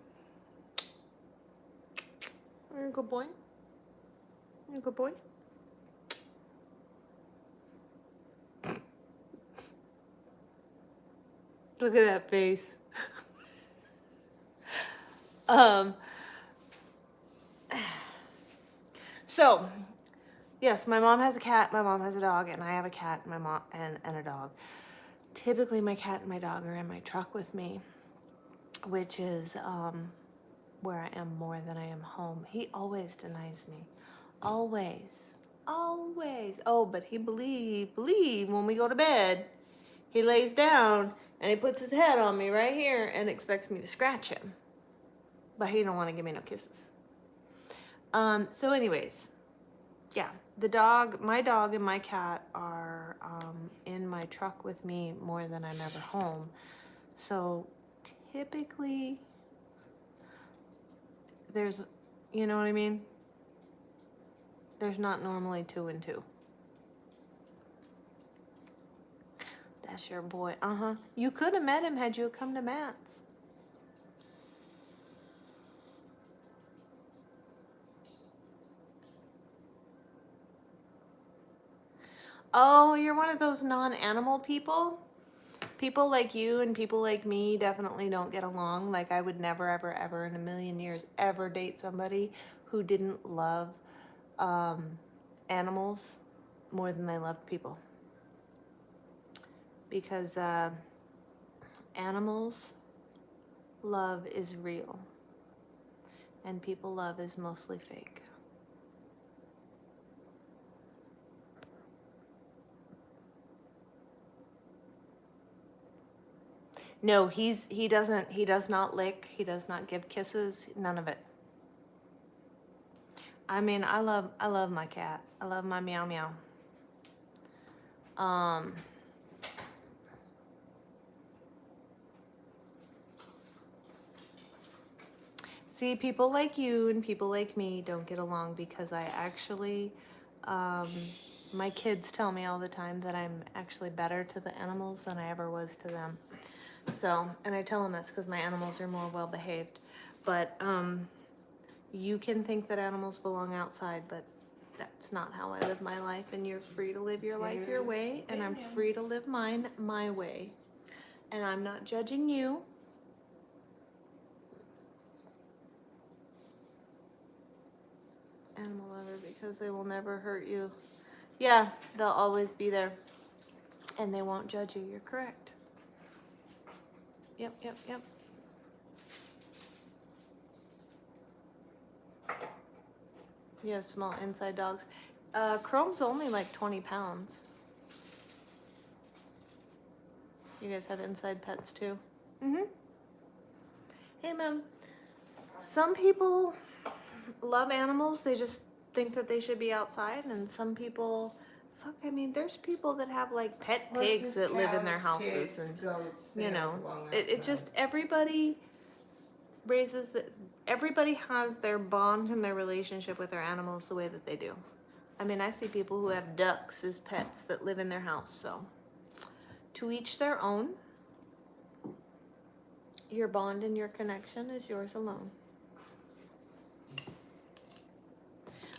You're a good boy. You're a good boy. Look at that face. So, yes, my mom has a cat, my mom has a dog, and I have a cat, my mom, and a dog. Typically, my cat and my dog are in my truck with me, which is where I am more than I am home. He always denies me. Always. Always. Oh, but he believe when we go to bed, he lays down and he puts his head on me right here and expects me to scratch him. But he don't want to give me no kisses. So anyways, yeah, my dog and my cat are in my truck with me more than I'm ever home. So typically there's, you know what I mean? There's not normally 2 and 2. That's your boy. Uh-huh. You could have met him had you come to Matt's. Oh, you're one of those non-animal people? People like you and people like me definitely don't get along. Like, I would never, ever, ever in a million years ever date somebody who didn't love animals more than they loved people. Because animals love is real and people love is mostly fake. No, he does not lick, he does not give kisses, none of it. I mean, I love my cat. I love my meow meow. See, people like you and people like me don't get along because I actually, my kids tell me all the time that I'm actually better to the animals than I ever was to them. So, and I tell them that's because my animals are more well behaved. But you can think that animals belong outside, but that's not how I live my life. And you're free to live your life your way, and I'm free to live mine my way. And I'm not judging you. Animal lover, because they will never hurt you. Yeah, they'll always be there. And they won't judge you. You're correct. Yep, yep, yep. You have small inside dogs. Chrome's only like 20 pounds. You guys have inside pets too? Mm-hmm. Hey, man. Some people love animals. They just think that they should be outside. And some people, fuck, I mean, there's people that have like pet pigs that live in their houses. Pigs, And, goats, you they know, don't belong it outside. just, everybody raises the, everybody has their bond and their relationship with their animals the way that they do. I mean, I see people who have ducks as pets that live in their house, so to each their own. Your bond and your connection is yours alone.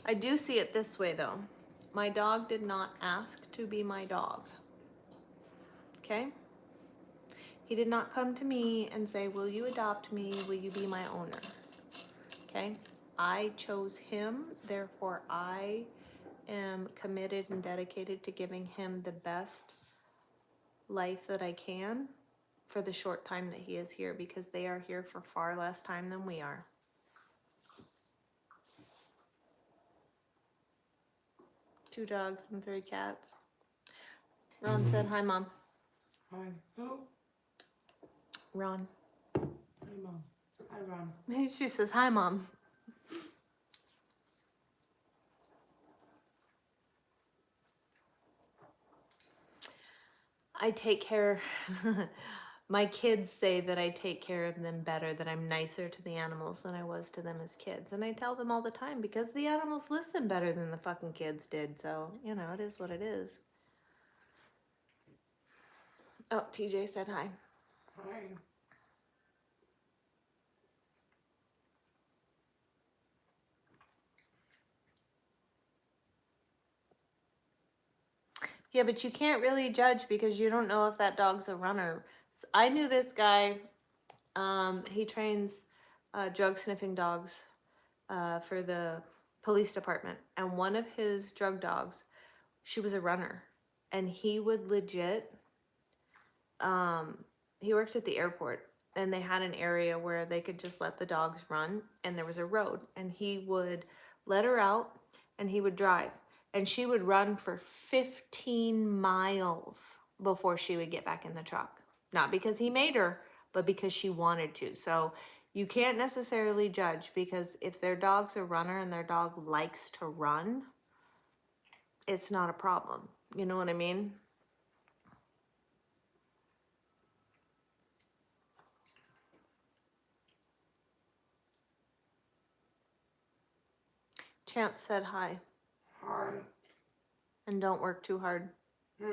I do see it this way though. My dog did not ask to be my dog. Okay? He did not come to me and say, will you adopt me? Will you be my owner? Okay? I chose him, therefore I am committed and dedicated to giving him the best life that I can for the short time that he is here, because they are here for far less time than we are. Two dogs and 3 cats. Ron said, hi, Mom. Hi. Who? Ron. Hi, Mom. Hi, Ron. She says, hi, Mom. I take care. My kids say that I take care of them better, that I'm nicer to the animals than I was to them as kids. And I tell them all the time, because the animals listen better than the fucking kids did. So, you know, it is what it is. Oh, TJ said hi. Hi. Yeah, but you can't really judge because you don't know if that dog's a runner. I knew this guy. He trains drug sniffing dogs for the police department. And one of his drug dogs, she was a runner. And he would legit, he works at the airport. And they had an area where they could just let the dogs run. And there was a road. And he would let her out and he would drive. And she would run for 15 miles before she would get back in the truck. Not because he made her, but because she wanted to. So You can't necessarily judge because if their dog's a runner and their dog likes to run, it's not a problem. You know what I mean? Chance said hi Hi. and don't work too hard. I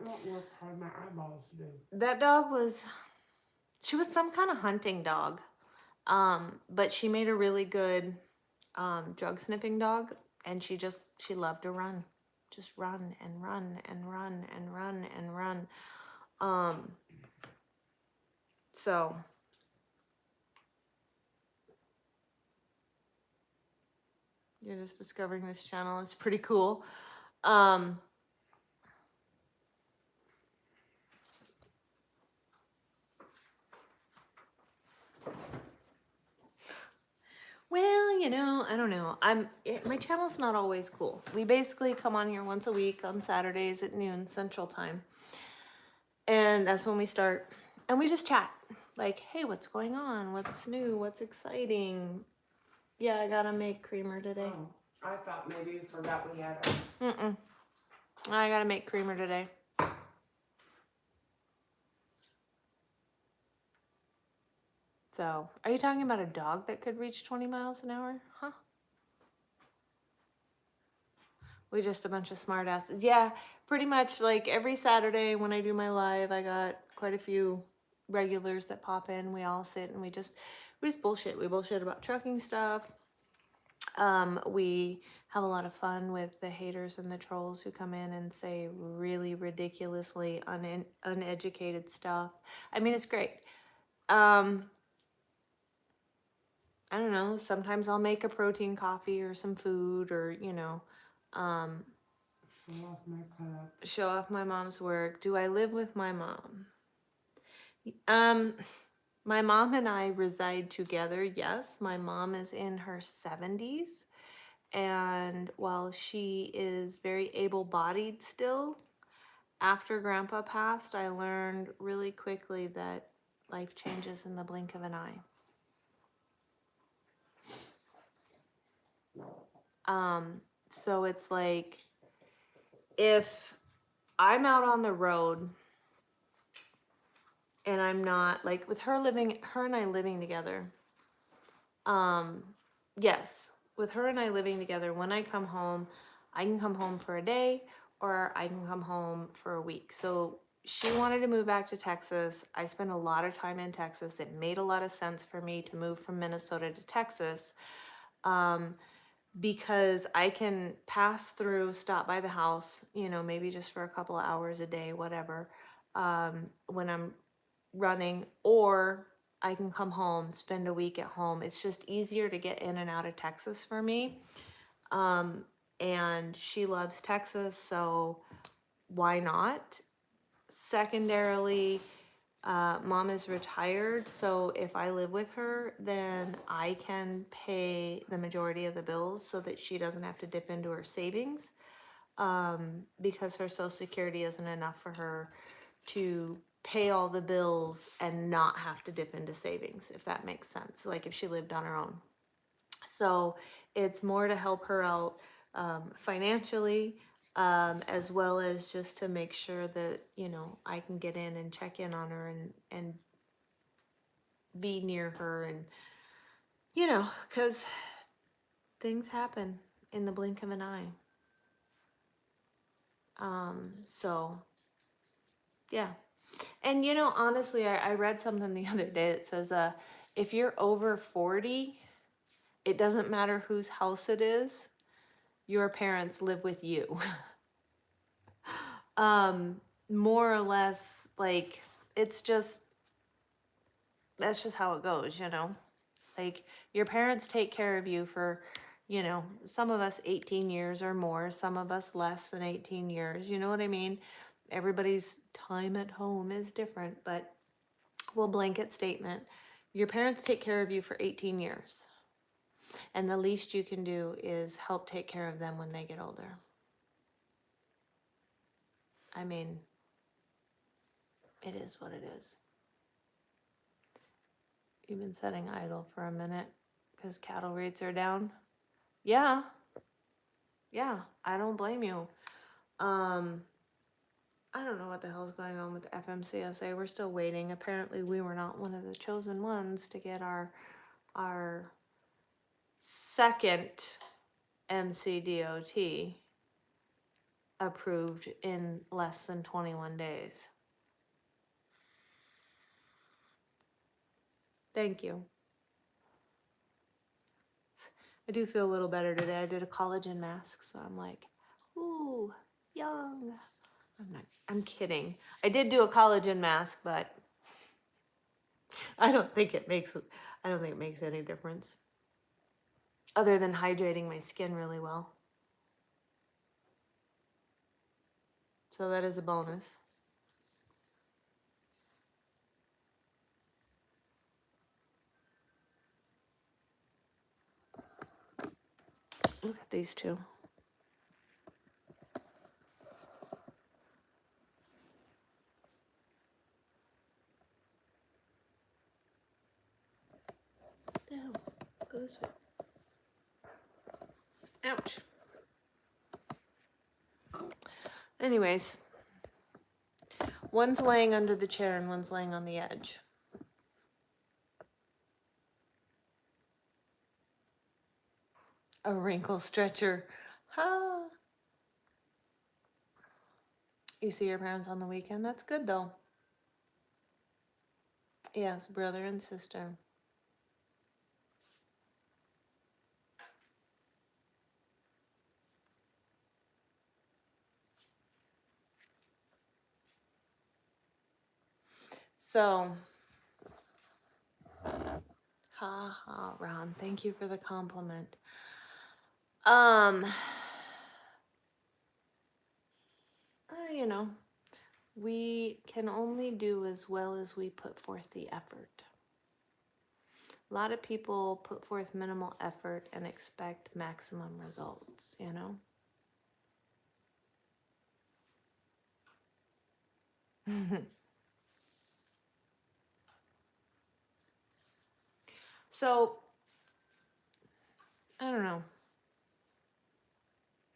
don't work hard, my eyeballs do. That dog was, she was some kind of hunting dog. But she made a really good drug sniffing dog, and she loved to run. Just run and run and run and run and run. So you're just discovering this channel. It's pretty cool. Well, you know, I don't know. My channel's not always cool. We basically come on here once a week on Saturdays at noon Central Time. And that's when we start. And we just chat. Like, hey, what's going on? What's new? What's exciting? Yeah, I gotta make creamer today. Oh, I thought maybe you forgot we had Mm-mm. I gotta make creamer today. So, are you talking about a dog that could reach 20 miles an hour? Huh? We just a bunch of smart asses. Yeah, pretty much like every Saturday when I do my live, I got quite a few regulars that pop in. We all sit and we just bullshit. We bullshit about trucking stuff. We have a lot of fun with the haters and the trolls who come in and say really ridiculously uneducated stuff. I mean, it's great. I don't know. Sometimes I'll make a protein coffee or some food or, you know, show off my cup. show off my mom's work. Do I live with my mom? My mom and I reside together. Yes, my mom is in her 70s. And while she is very able-bodied still, after Grandpa passed, I learned really quickly that life changes in the blink of an eye. So it's like, if I'm out on the road and I'm not, like with her and I living together, yes, with her and I living together, when I come home, I can come home for a day or I can come home for a week. So she wanted to move back to Texas. I spent a lot of time in Texas. It made a lot of sense for me to move from Minnesota to Texas, because I can pass through, stop by the house, you know, maybe just for a couple of hours a day, whatever, when I'm running, or I can come home, spend a week at home. It's just easier to get in and out of Texas for me. And she loves Texas, so why not? Secondarily, mom is retired, so if I live with her, then I can pay the majority of the bills so that she doesn't have to dip into her savings, because her Social Security isn't enough for her to pay all the bills and not have to dip into savings, if that makes sense, like if she lived on her own. So it's more to help her out financially, as well as just to make sure that, you know, I can get in and check in on her and be near her, and, you know, because things happen in the blink of an eye. So, yeah. And, you know, honestly, I read something the other day that says, if you're over 40, it doesn't matter whose house it is, your parents live with you. More or less, like, it's just, that's just how it goes, you know? Like, your parents take care of you for, you know, some of us 18 years or more, some of us less than 18 years, you know what I mean? Everybody's time at home is different, but we'll blanket statement. Your parents take care of you for 18 years. And the least you can do is help take care of them when they get older. I mean, It is what it is. You've been sitting idle for a minute because cattle rates are down. Yeah. Yeah, I don't blame you. I don't know what the hell's going on with FMCSA. We're still waiting. Apparently we were not one of the chosen ones to get our second MCDOT approved in less than 21 days. Thank you. I do feel a little better today. I did a collagen mask, so I'm like, ooh, young. I'm kidding. I did do a collagen mask, but I don't think it makes any difference. Other than hydrating my skin really well. So that is a bonus. Look at these two. Damn. Go this way. Ouch. Anyways, one's laying under the chair and one's laying on the edge. A wrinkle stretcher. Ha. You see your parents on the weekend? That's good though. Yes, brother and sister. So, Ron, thank you for the compliment. You know, we can only do as well as we put forth the effort. A lot of people put forth minimal effort and expect maximum results, you know? So, I don't know.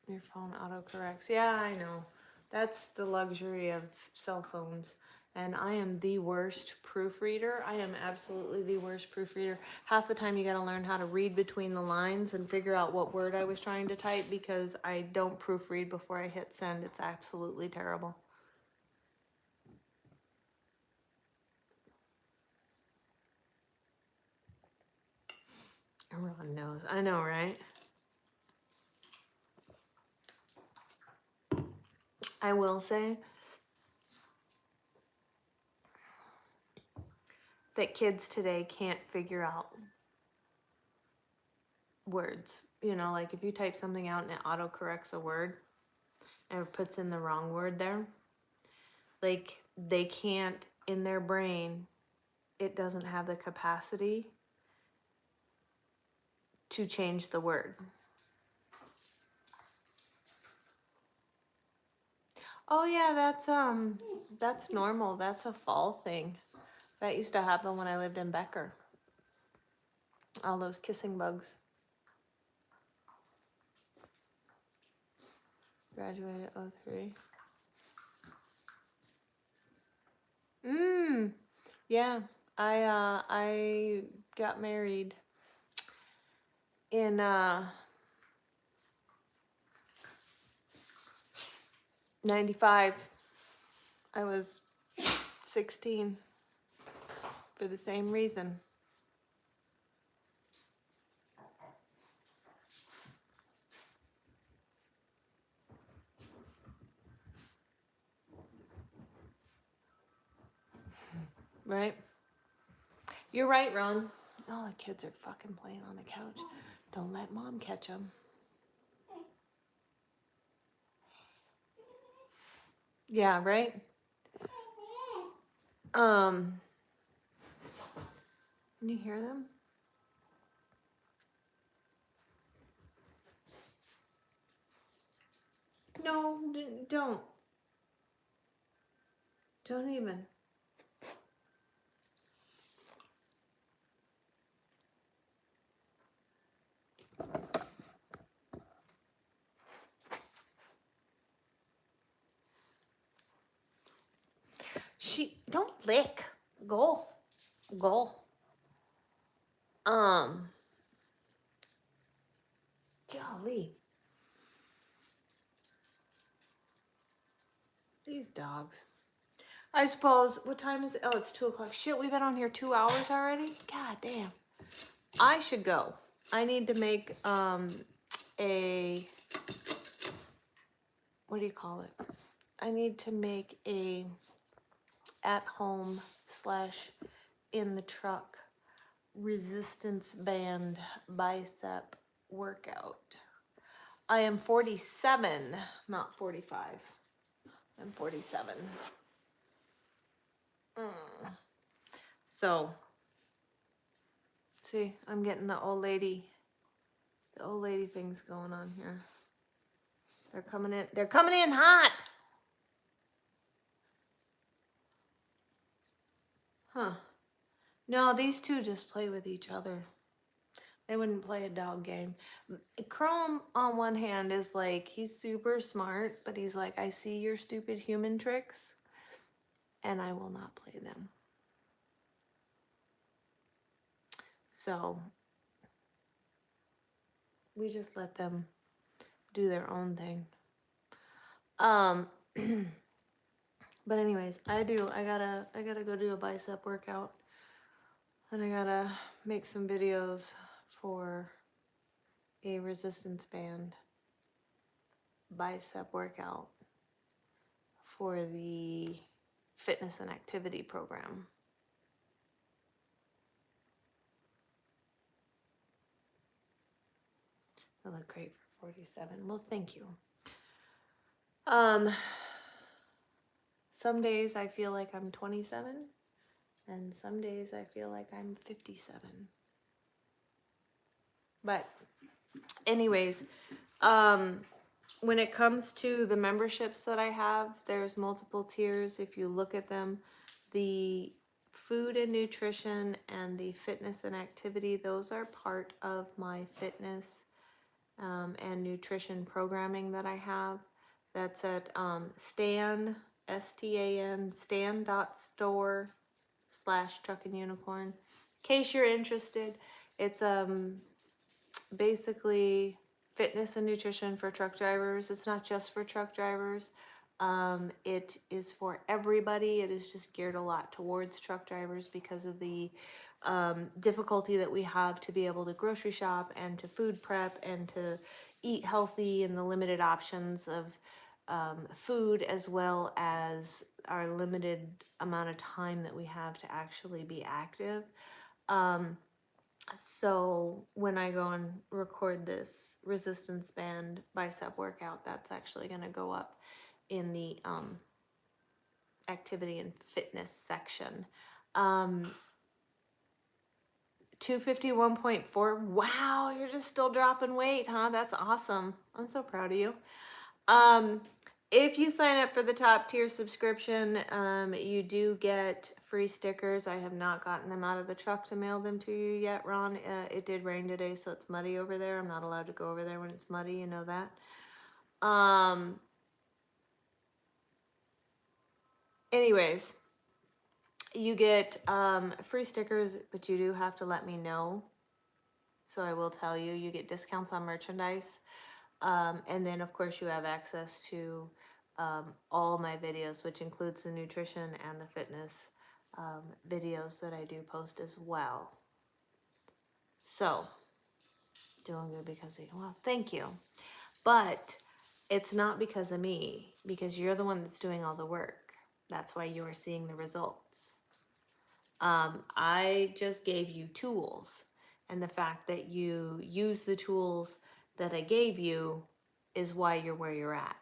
Your phone autocorrects. Yeah, I know. That's the luxury of cell phones. And I am the worst proofreader. I am absolutely the worst proofreader. Half the time you gotta learn how to read between the lines and figure out what word I was trying to type because I don't proofread before I hit send. It's absolutely terrible. Everyone knows. I know, right? I will say that kids today can't figure out words. You know, like if you type something out and it autocorrects a word and it puts in the wrong word there, like they can't, in their brain, it doesn't have the capacity to change the word. Oh yeah, that's normal. That's a fall thing. That used to happen when I lived in Becker. All those kissing bugs. Graduated 03. Yeah. I got married in 95. I was 16 for the same reason. Right? You're right, Ron. Oh, the kids are fucking playing on the couch. Don't let mom catch them. Yeah, right? Can you hear them? No, don't. Don't even. Don't lick. Go. Go. Golly. These dogs. I suppose, what time is it? Oh, it's 2 o'clock. Shit, we've been on here 2 hours already? God damn. I should go. I need to make, what do you call it? I need to make a at-home / in the truck resistance band bicep workout. I am 47, not 45. I'm 47. So, see, I'm getting the old lady things going on here. They're coming in hot. Huh. No, these two just play with each other. They wouldn't play a dog game. Chrome, on one hand, is like, he's super smart, but he's like, I see your stupid human tricks, and I will not play them. So, we just let them do their own thing. But anyways, I gotta go do a bicep workout, and I gotta make some videos for a resistance band bicep workout for the fitness and activity program. I look great for 47. Well, thank you. Some days I feel like I'm 27, and some days I feel like I'm 57. But anyways, when it comes to the memberships that I have, there's multiple tiers. If you look at them, the food and nutrition and the fitness and activity, those are part of my fitness and nutrition programming that I have. That's at Stan, STAN, stan.store/truckandunicorn. In case you're interested, it's basically fitness and nutrition for truck drivers. It's not just for truck drivers. It is for everybody. It is just geared a lot towards truck drivers because of the difficulty that we have to be able to grocery shop and to food prep and to eat healthy, and the limited options of food, as well as our limited amount of time that we have to actually be active. So when I go and record this resistance band bicep workout, that's actually going to go up in the activity and fitness section. 251.4. Wow, you're just still dropping weight, huh? That's awesome. I'm so proud of you. If you sign up for the top tier subscription, you do get free stickers. I have not gotten them out of the truck to mail them to you yet, Ron. It did rain today, so it's muddy over there. I'm not allowed to go over there when it's muddy, you know that. Anyways, you get free stickers, but you do have to let me know. So I will tell you, you get discounts on merchandise. And then, of course, you have access to all my videos, which includes the nutrition and the fitness videos that I do post as well. So, doing good because of you. Well, thank you. But it's not because of me, because you're the one that's doing all the work. That's why you are seeing the results. I just gave you tools, and the fact that you use the tools that I gave you is why you're where you're at.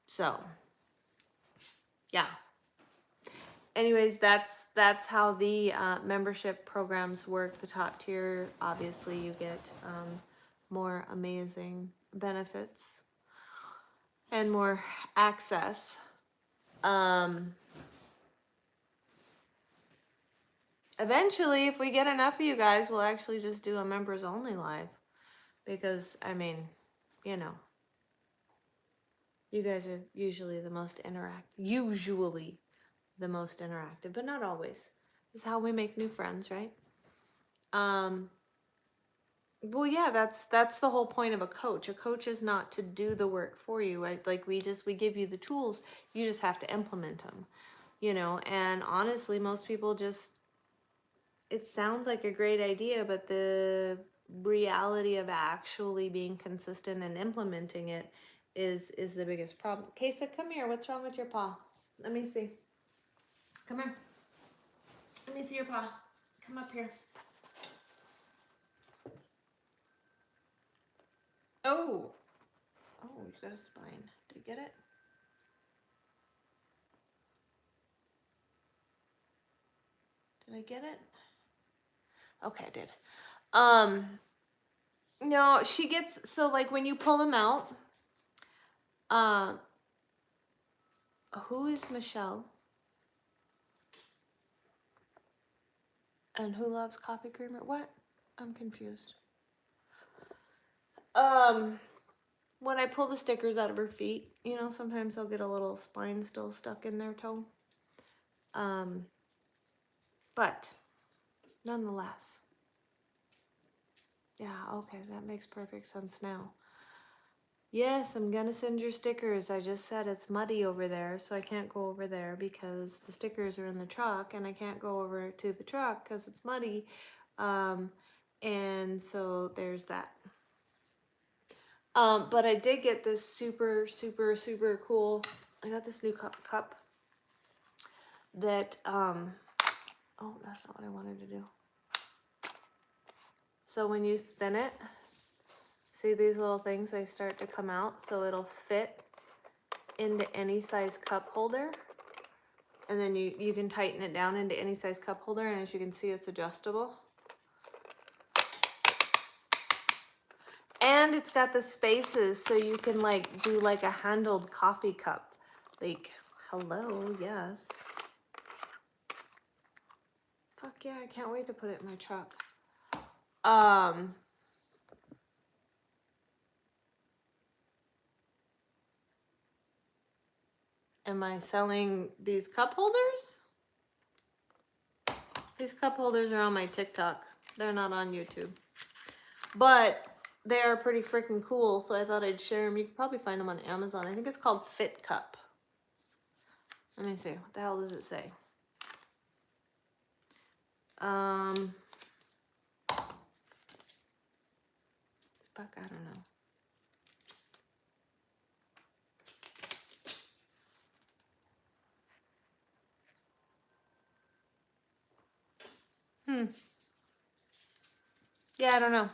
So, yeah. Anyways, that's how the membership programs work. The top tier, obviously, you get more amazing benefits and more access. Eventually, if we get enough of you guys, we'll actually just do a members only live, because I mean, you know, You guys are usually the most interactive, but not always. This is how we make new friends, right? Well, yeah, that's the whole point of a coach. A coach is not to do the work for you, right? Like we give you the tools, you just have to implement them, and honestly, most people just, it sounds like a great idea, but the reality of actually being consistent and implementing it is the biggest problem. Kesa, come here. What's wrong with your paw? Let me see. Come here. Let me see your paw. Come up here. Oh. Oh, you got a spine. Did you get it? Did I get it? Okay, I did. No, she gets, so like when you pull them out, who is Michelle? And who loves coffee creamer? What? I'm confused. When I pull the stickers out of her feet, sometimes I'll get a little spine still stuck in their toe. But nonetheless. Yeah, okay, that makes perfect sense now. Yes, I'm gonna send your stickers. I just said it's muddy over there, so I can't go over there because the stickers are in the truck, and I can't go over to the truck because it's muddy. And so there's that. But I did get this super, super, super cool. I got this new cup that, oh, that's not what I wanted to do. So when you spin it, see these little things, they start to come out, so it'll fit into any size cup holder. And then you can tighten it down into any size cup holder, and as you can see, it's adjustable. And it's got the spaces so you can like do like a handled coffee cup. Like, hello, yes. Fuck yeah, I can't wait to put it in my truck. Am I selling these cup holders? These cup holders are on my TikTok. They're not on YouTube. But they are pretty freaking cool, so I thought I'd share them. You could probably find them on Amazon. I think it's called Fit Cup. Let me see. What the hell does it say? Fuck, I don't know. Yeah, I don't know.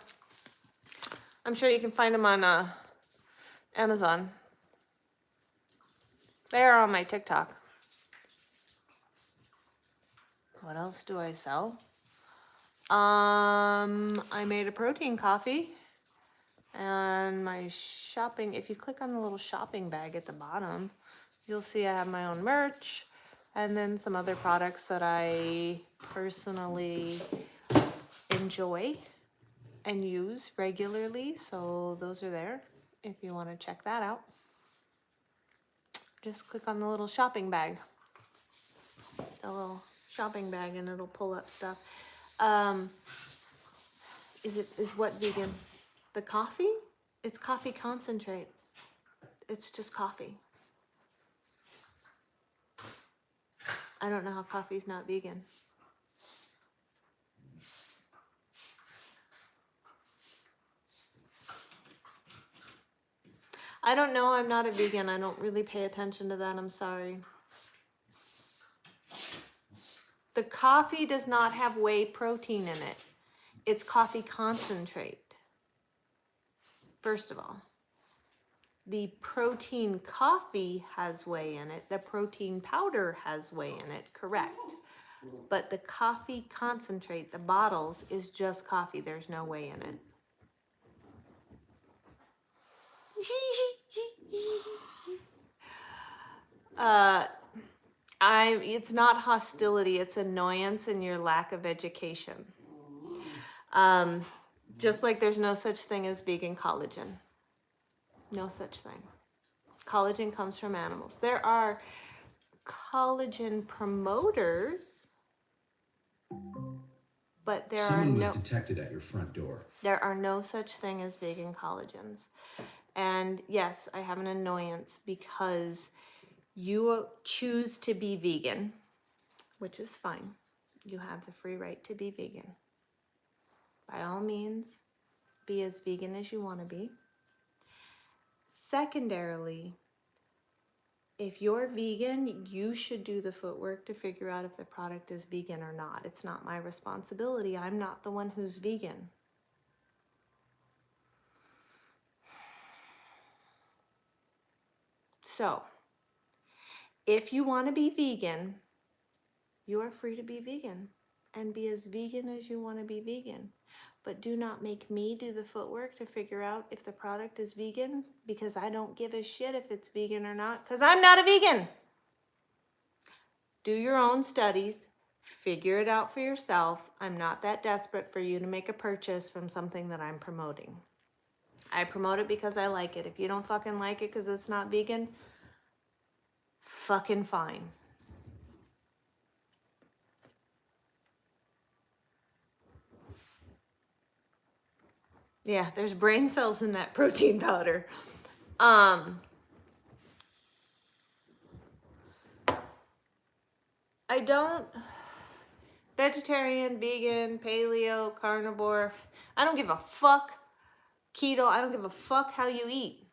I'm sure you can find them on Amazon. They are on my TikTok. What else do I sell? I made a protein coffee. And my shopping, if you click on the little shopping bag at the bottom, you'll see I have my own merch and then some other products that I personally enjoy and use regularly. So those are there if you want to check that out. Just click on the little shopping bag. The little shopping bag, and it'll pull up stuff. Is what vegan? The coffee? It's coffee concentrate. It's just coffee. I don't know how coffee's not vegan. I don't know. I'm not a vegan. I don't really pay attention to that. I'm sorry. The coffee does not have whey protein in it. It's coffee concentrate. First of all, the protein coffee has whey in it. The protein powder has whey in it, correct. But the coffee concentrate, the bottles, is just coffee. There's no whey in it. It's not hostility, it's annoyance and your lack of education. Just like there's no such thing as vegan collagen. No such thing. Collagen comes from animals. There are collagen promoters, but Someone was detected at your front door. there are no such thing as vegan collagens. And yes, I have an annoyance because you choose to be vegan, which is fine. You have the free right to be vegan. By all means, be as vegan as you want to be. Secondarily, if you're vegan, you should do the footwork to figure out if the product is vegan or not. It's not my responsibility. I'm not the one who's vegan. So, if you want to be vegan, you are free to be vegan and be as vegan as you want to be vegan. But do not make me do the footwork to figure out if the product is vegan, because I don't give a shit if it's vegan or not, because I'm not a vegan. Do your own studies, figure it out for yourself. I'm not that desperate for you to make a purchase from something that I'm promoting. I promote it because I like it. If you don't fucking like it because it's not vegan, fucking fine. Yeah, there's brain cells in that protein powder. I don't, vegetarian, vegan, paleo, carnivore, I don't give a fuck. Keto, I don't give a fuck how you eat.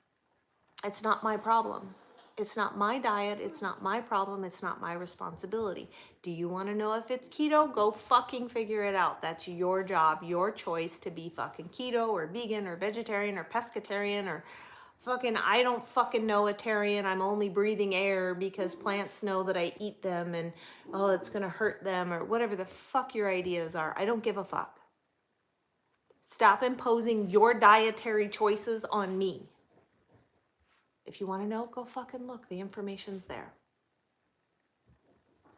It's not my problem. It's not my diet. It's not my problem. It's not my responsibility. Do you want to know if it's keto? Go fucking figure it out. That's your job, your choice to be fucking keto or vegan or vegetarian or pescatarian or fucking, I don't fucking know, a tarian. I'm only breathing air because plants know that I eat them and, oh, it's going to hurt them, or whatever the fuck your ideas are. I don't give a fuck. Stop imposing your dietary choices on me. If you want to know, go fucking look. The information's there.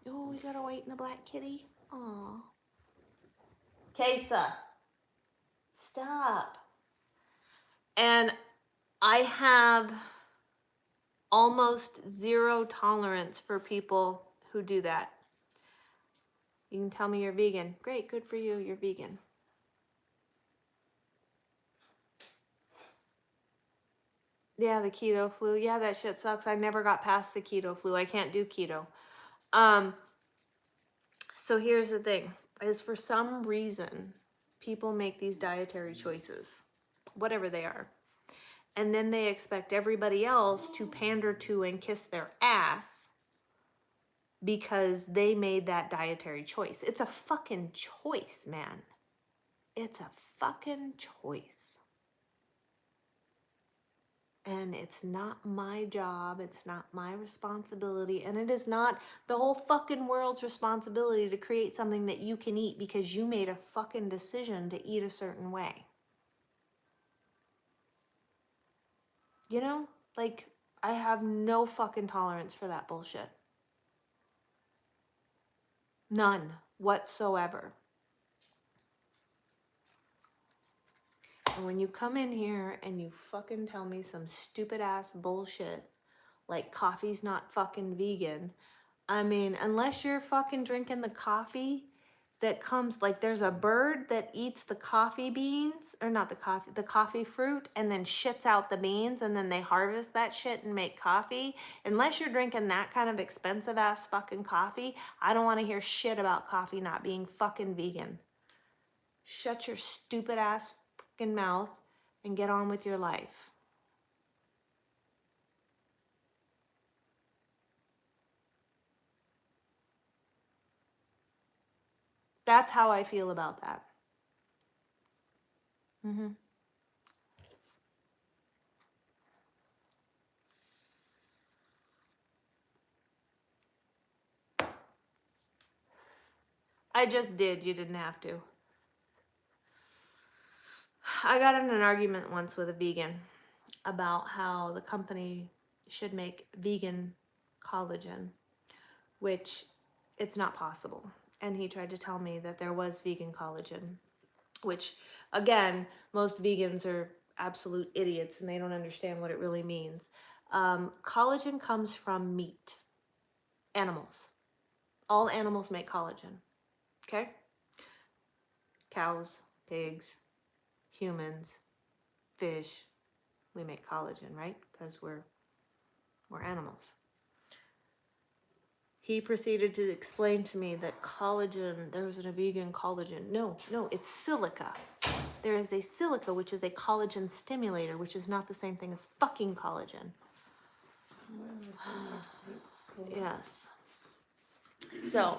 Oh, we got a white and a black kitty. Aw. Kesa, stop. And I have almost zero tolerance for people who do that. You can tell me you're vegan. Great, good for you, you're vegan. Yeah, the keto flu. Yeah, that shit sucks. I never got past the keto flu. I can't do keto. So here's the thing, is for some reason, people make these dietary choices, whatever they are. And then they expect everybody else to pander to and kiss their ass because they made that dietary choice. It's a fucking choice, man. It's a fucking choice. And it's not my job, it's not my responsibility, and it is not the whole fucking world's responsibility to create something that you can eat because you made a fucking decision to eat a certain way. You know? Like, I have no fucking tolerance for that bullshit. None whatsoever. And when you come in here and you fucking tell me some stupid ass bullshit like coffee's not fucking vegan, I mean, unless you're fucking drinking the coffee that comes, like there's a bird that eats the coffee beans, or not the coffee fruit, and then shits out the beans, and then they harvest that shit and make coffee. Unless you're drinking that kind of expensive ass fucking coffee, I don't want to hear shit about coffee not being fucking vegan. Shut your stupid ass fucking mouth and get on with your life. That's how I feel about that. I just did. You didn't have to. I got in an argument once with a vegan about how the company should make vegan collagen, which it's not possible. And he tried to tell me that there was vegan collagen, which, again, most vegans are absolute idiots and they don't understand what it really means. Collagen comes from meat, animals. All animals make collagen. Okay? Cows, pigs, humans, fish, we make collagen, right? Because we're animals. He proceeded to explain to me that collagen, there was a vegan collagen. No, it's silica. There is a silica, which is a collagen stimulator, which is not the same thing as fucking collagen. Yes. So,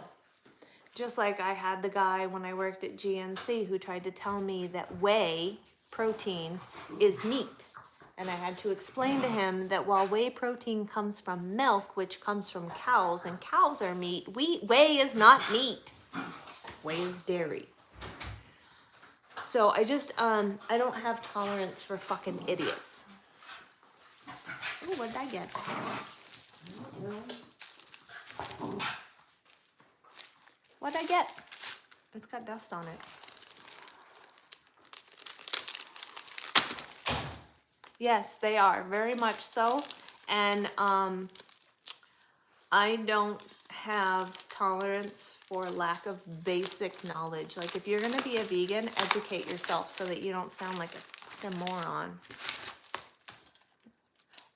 just like I had the guy when I worked at GNC who tried to tell me that whey protein is meat. And I had to explain to him that while whey protein comes from milk, which comes from cows, and cows are meat, whey is not meat. Whey is dairy. So I just, I don't have tolerance for fucking idiots. Ooh, what did I get? What did I get? It's got dust on it. Yes, they are, very much so. And I don't have tolerance for lack of basic knowledge. Like, if you're gonna be a vegan, educate yourself so that you don't sound like a fucking moron.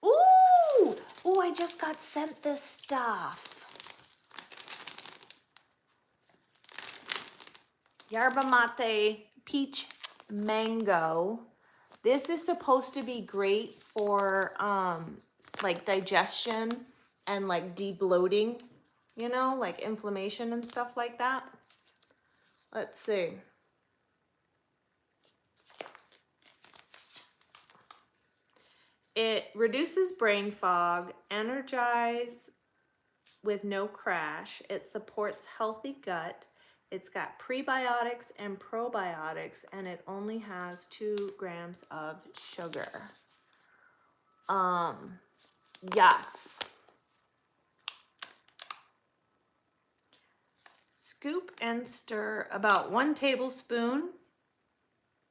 Ooh! Ooh, I just got sent this stuff. Yerba mate peach mango. This is supposed to be great for like digestion and like debloating, you know, like inflammation and stuff like that. Let's see. It reduces brain fog, energize with no crash. It supports healthy gut. It's got prebiotics and probiotics, and it only has 2 grams of sugar. Yes. Scoop and stir about 1 tablespoon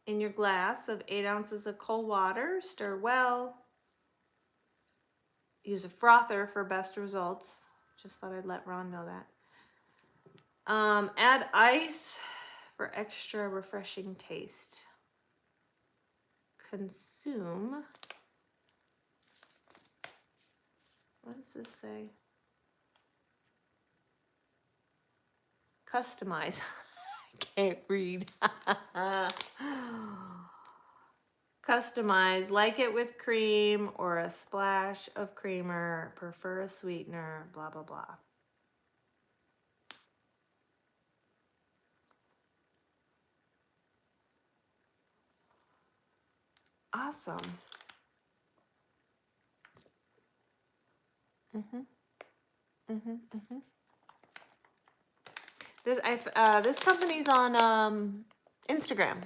in your glass of 8 ounces of cold water. Stir well. Use a frother for best results. Just thought I'd let Ron know that. Add ice for extra refreshing taste. Consume. What does this say? Customize. I can't read. Customize. Like it with cream or a splash of creamer. Prefer a sweetener. Blah, blah, blah. Awesome. This company's on Instagram.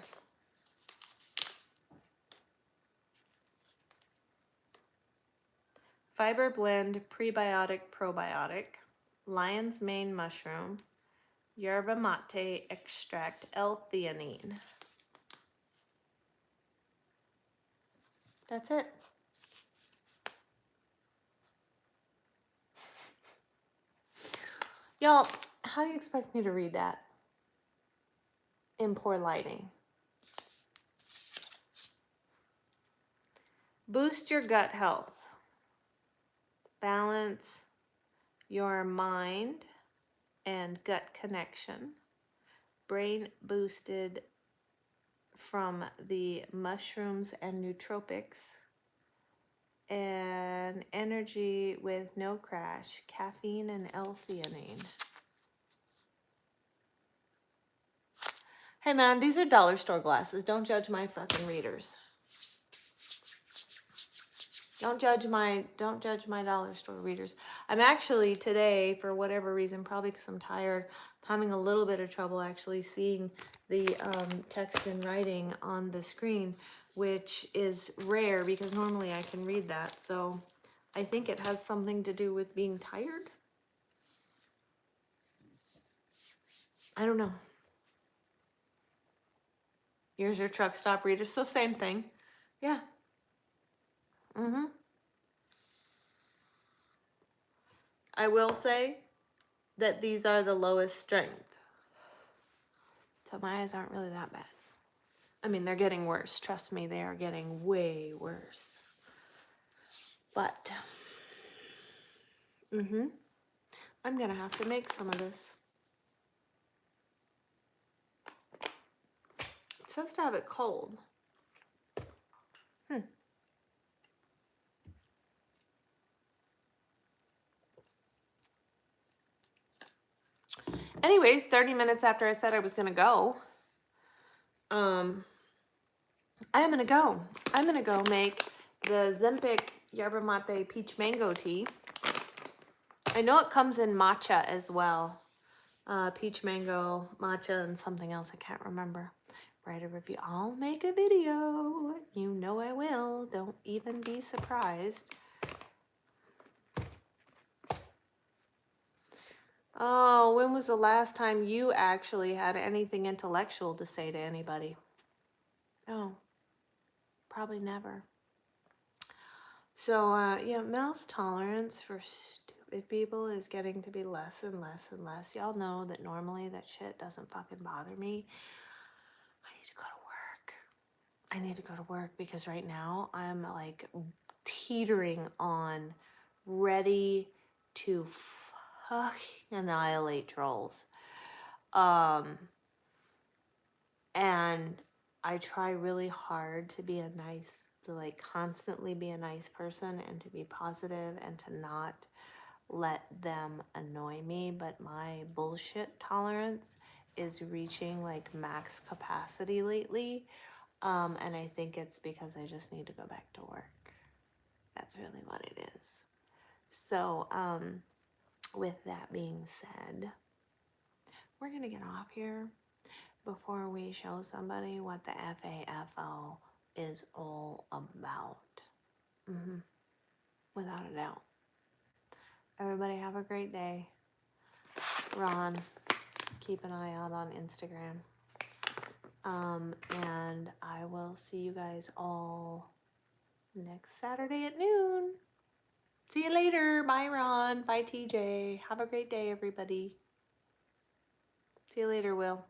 Fiber blend prebiotic probiotic, lion's mane mushroom, yerba mate extract, L-theanine. That's it. Y'all, how do you expect me to read that in poor lighting? Boost your gut health. Balance your mind and gut connection. Brain boosted from the mushrooms and nootropics. And energy with no crash, caffeine and L-theanine. Hey man, these are dollar store glasses. Don't judge my fucking readers. Don't judge my dollar store readers. I'm actually today, for whatever reason, probably because I'm tired, having a little bit of trouble actually seeing the text and writing on the screen, which is rare because normally I can read that. So I think it has something to do with being tired. I don't know. Here's your truck stop reader. So same thing. Yeah. I will say that these are the lowest strength. So my eyes aren't really that bad. I mean, they're getting worse. Trust me, they are getting way worse. But, I'm gonna have to make some of this. It says to have it cold. Anyways, 30 minutes after I said I was gonna go, I am gonna go. I'm gonna go make the Zempic Yerba Mate Peach Mango Tea. I know it comes in matcha as well. Peach mango, matcha, and something else I can't remember. Write a review. I'll make a video. You know I will. Don't even be surprised. Oh, when was the last time you actually had anything intellectual to say to anybody? Oh, probably never. So, yeah, mouse tolerance for stupid people is getting to be less and less and less. Y'all know that normally that shit doesn't fucking bother me. I need to go to work. I need to go to work because right now I'm like teetering on ready to fucking annihilate trolls. And I try really hard to be to like constantly be a nice person and to be positive and to not let them annoy me. But my bullshit tolerance is reaching like max capacity lately. And I think it's because I just need to go back to work. That's really what it is. So, with that being said, we're going to get off here before we show somebody what the FAFO is all about. Without a doubt. Everybody have a great day. Ron, keep an eye out on Instagram. And I will see you guys all next Saturday at noon. See you later. Bye, Ron. Bye, TJ. Have a great day, everybody. See you later, Will.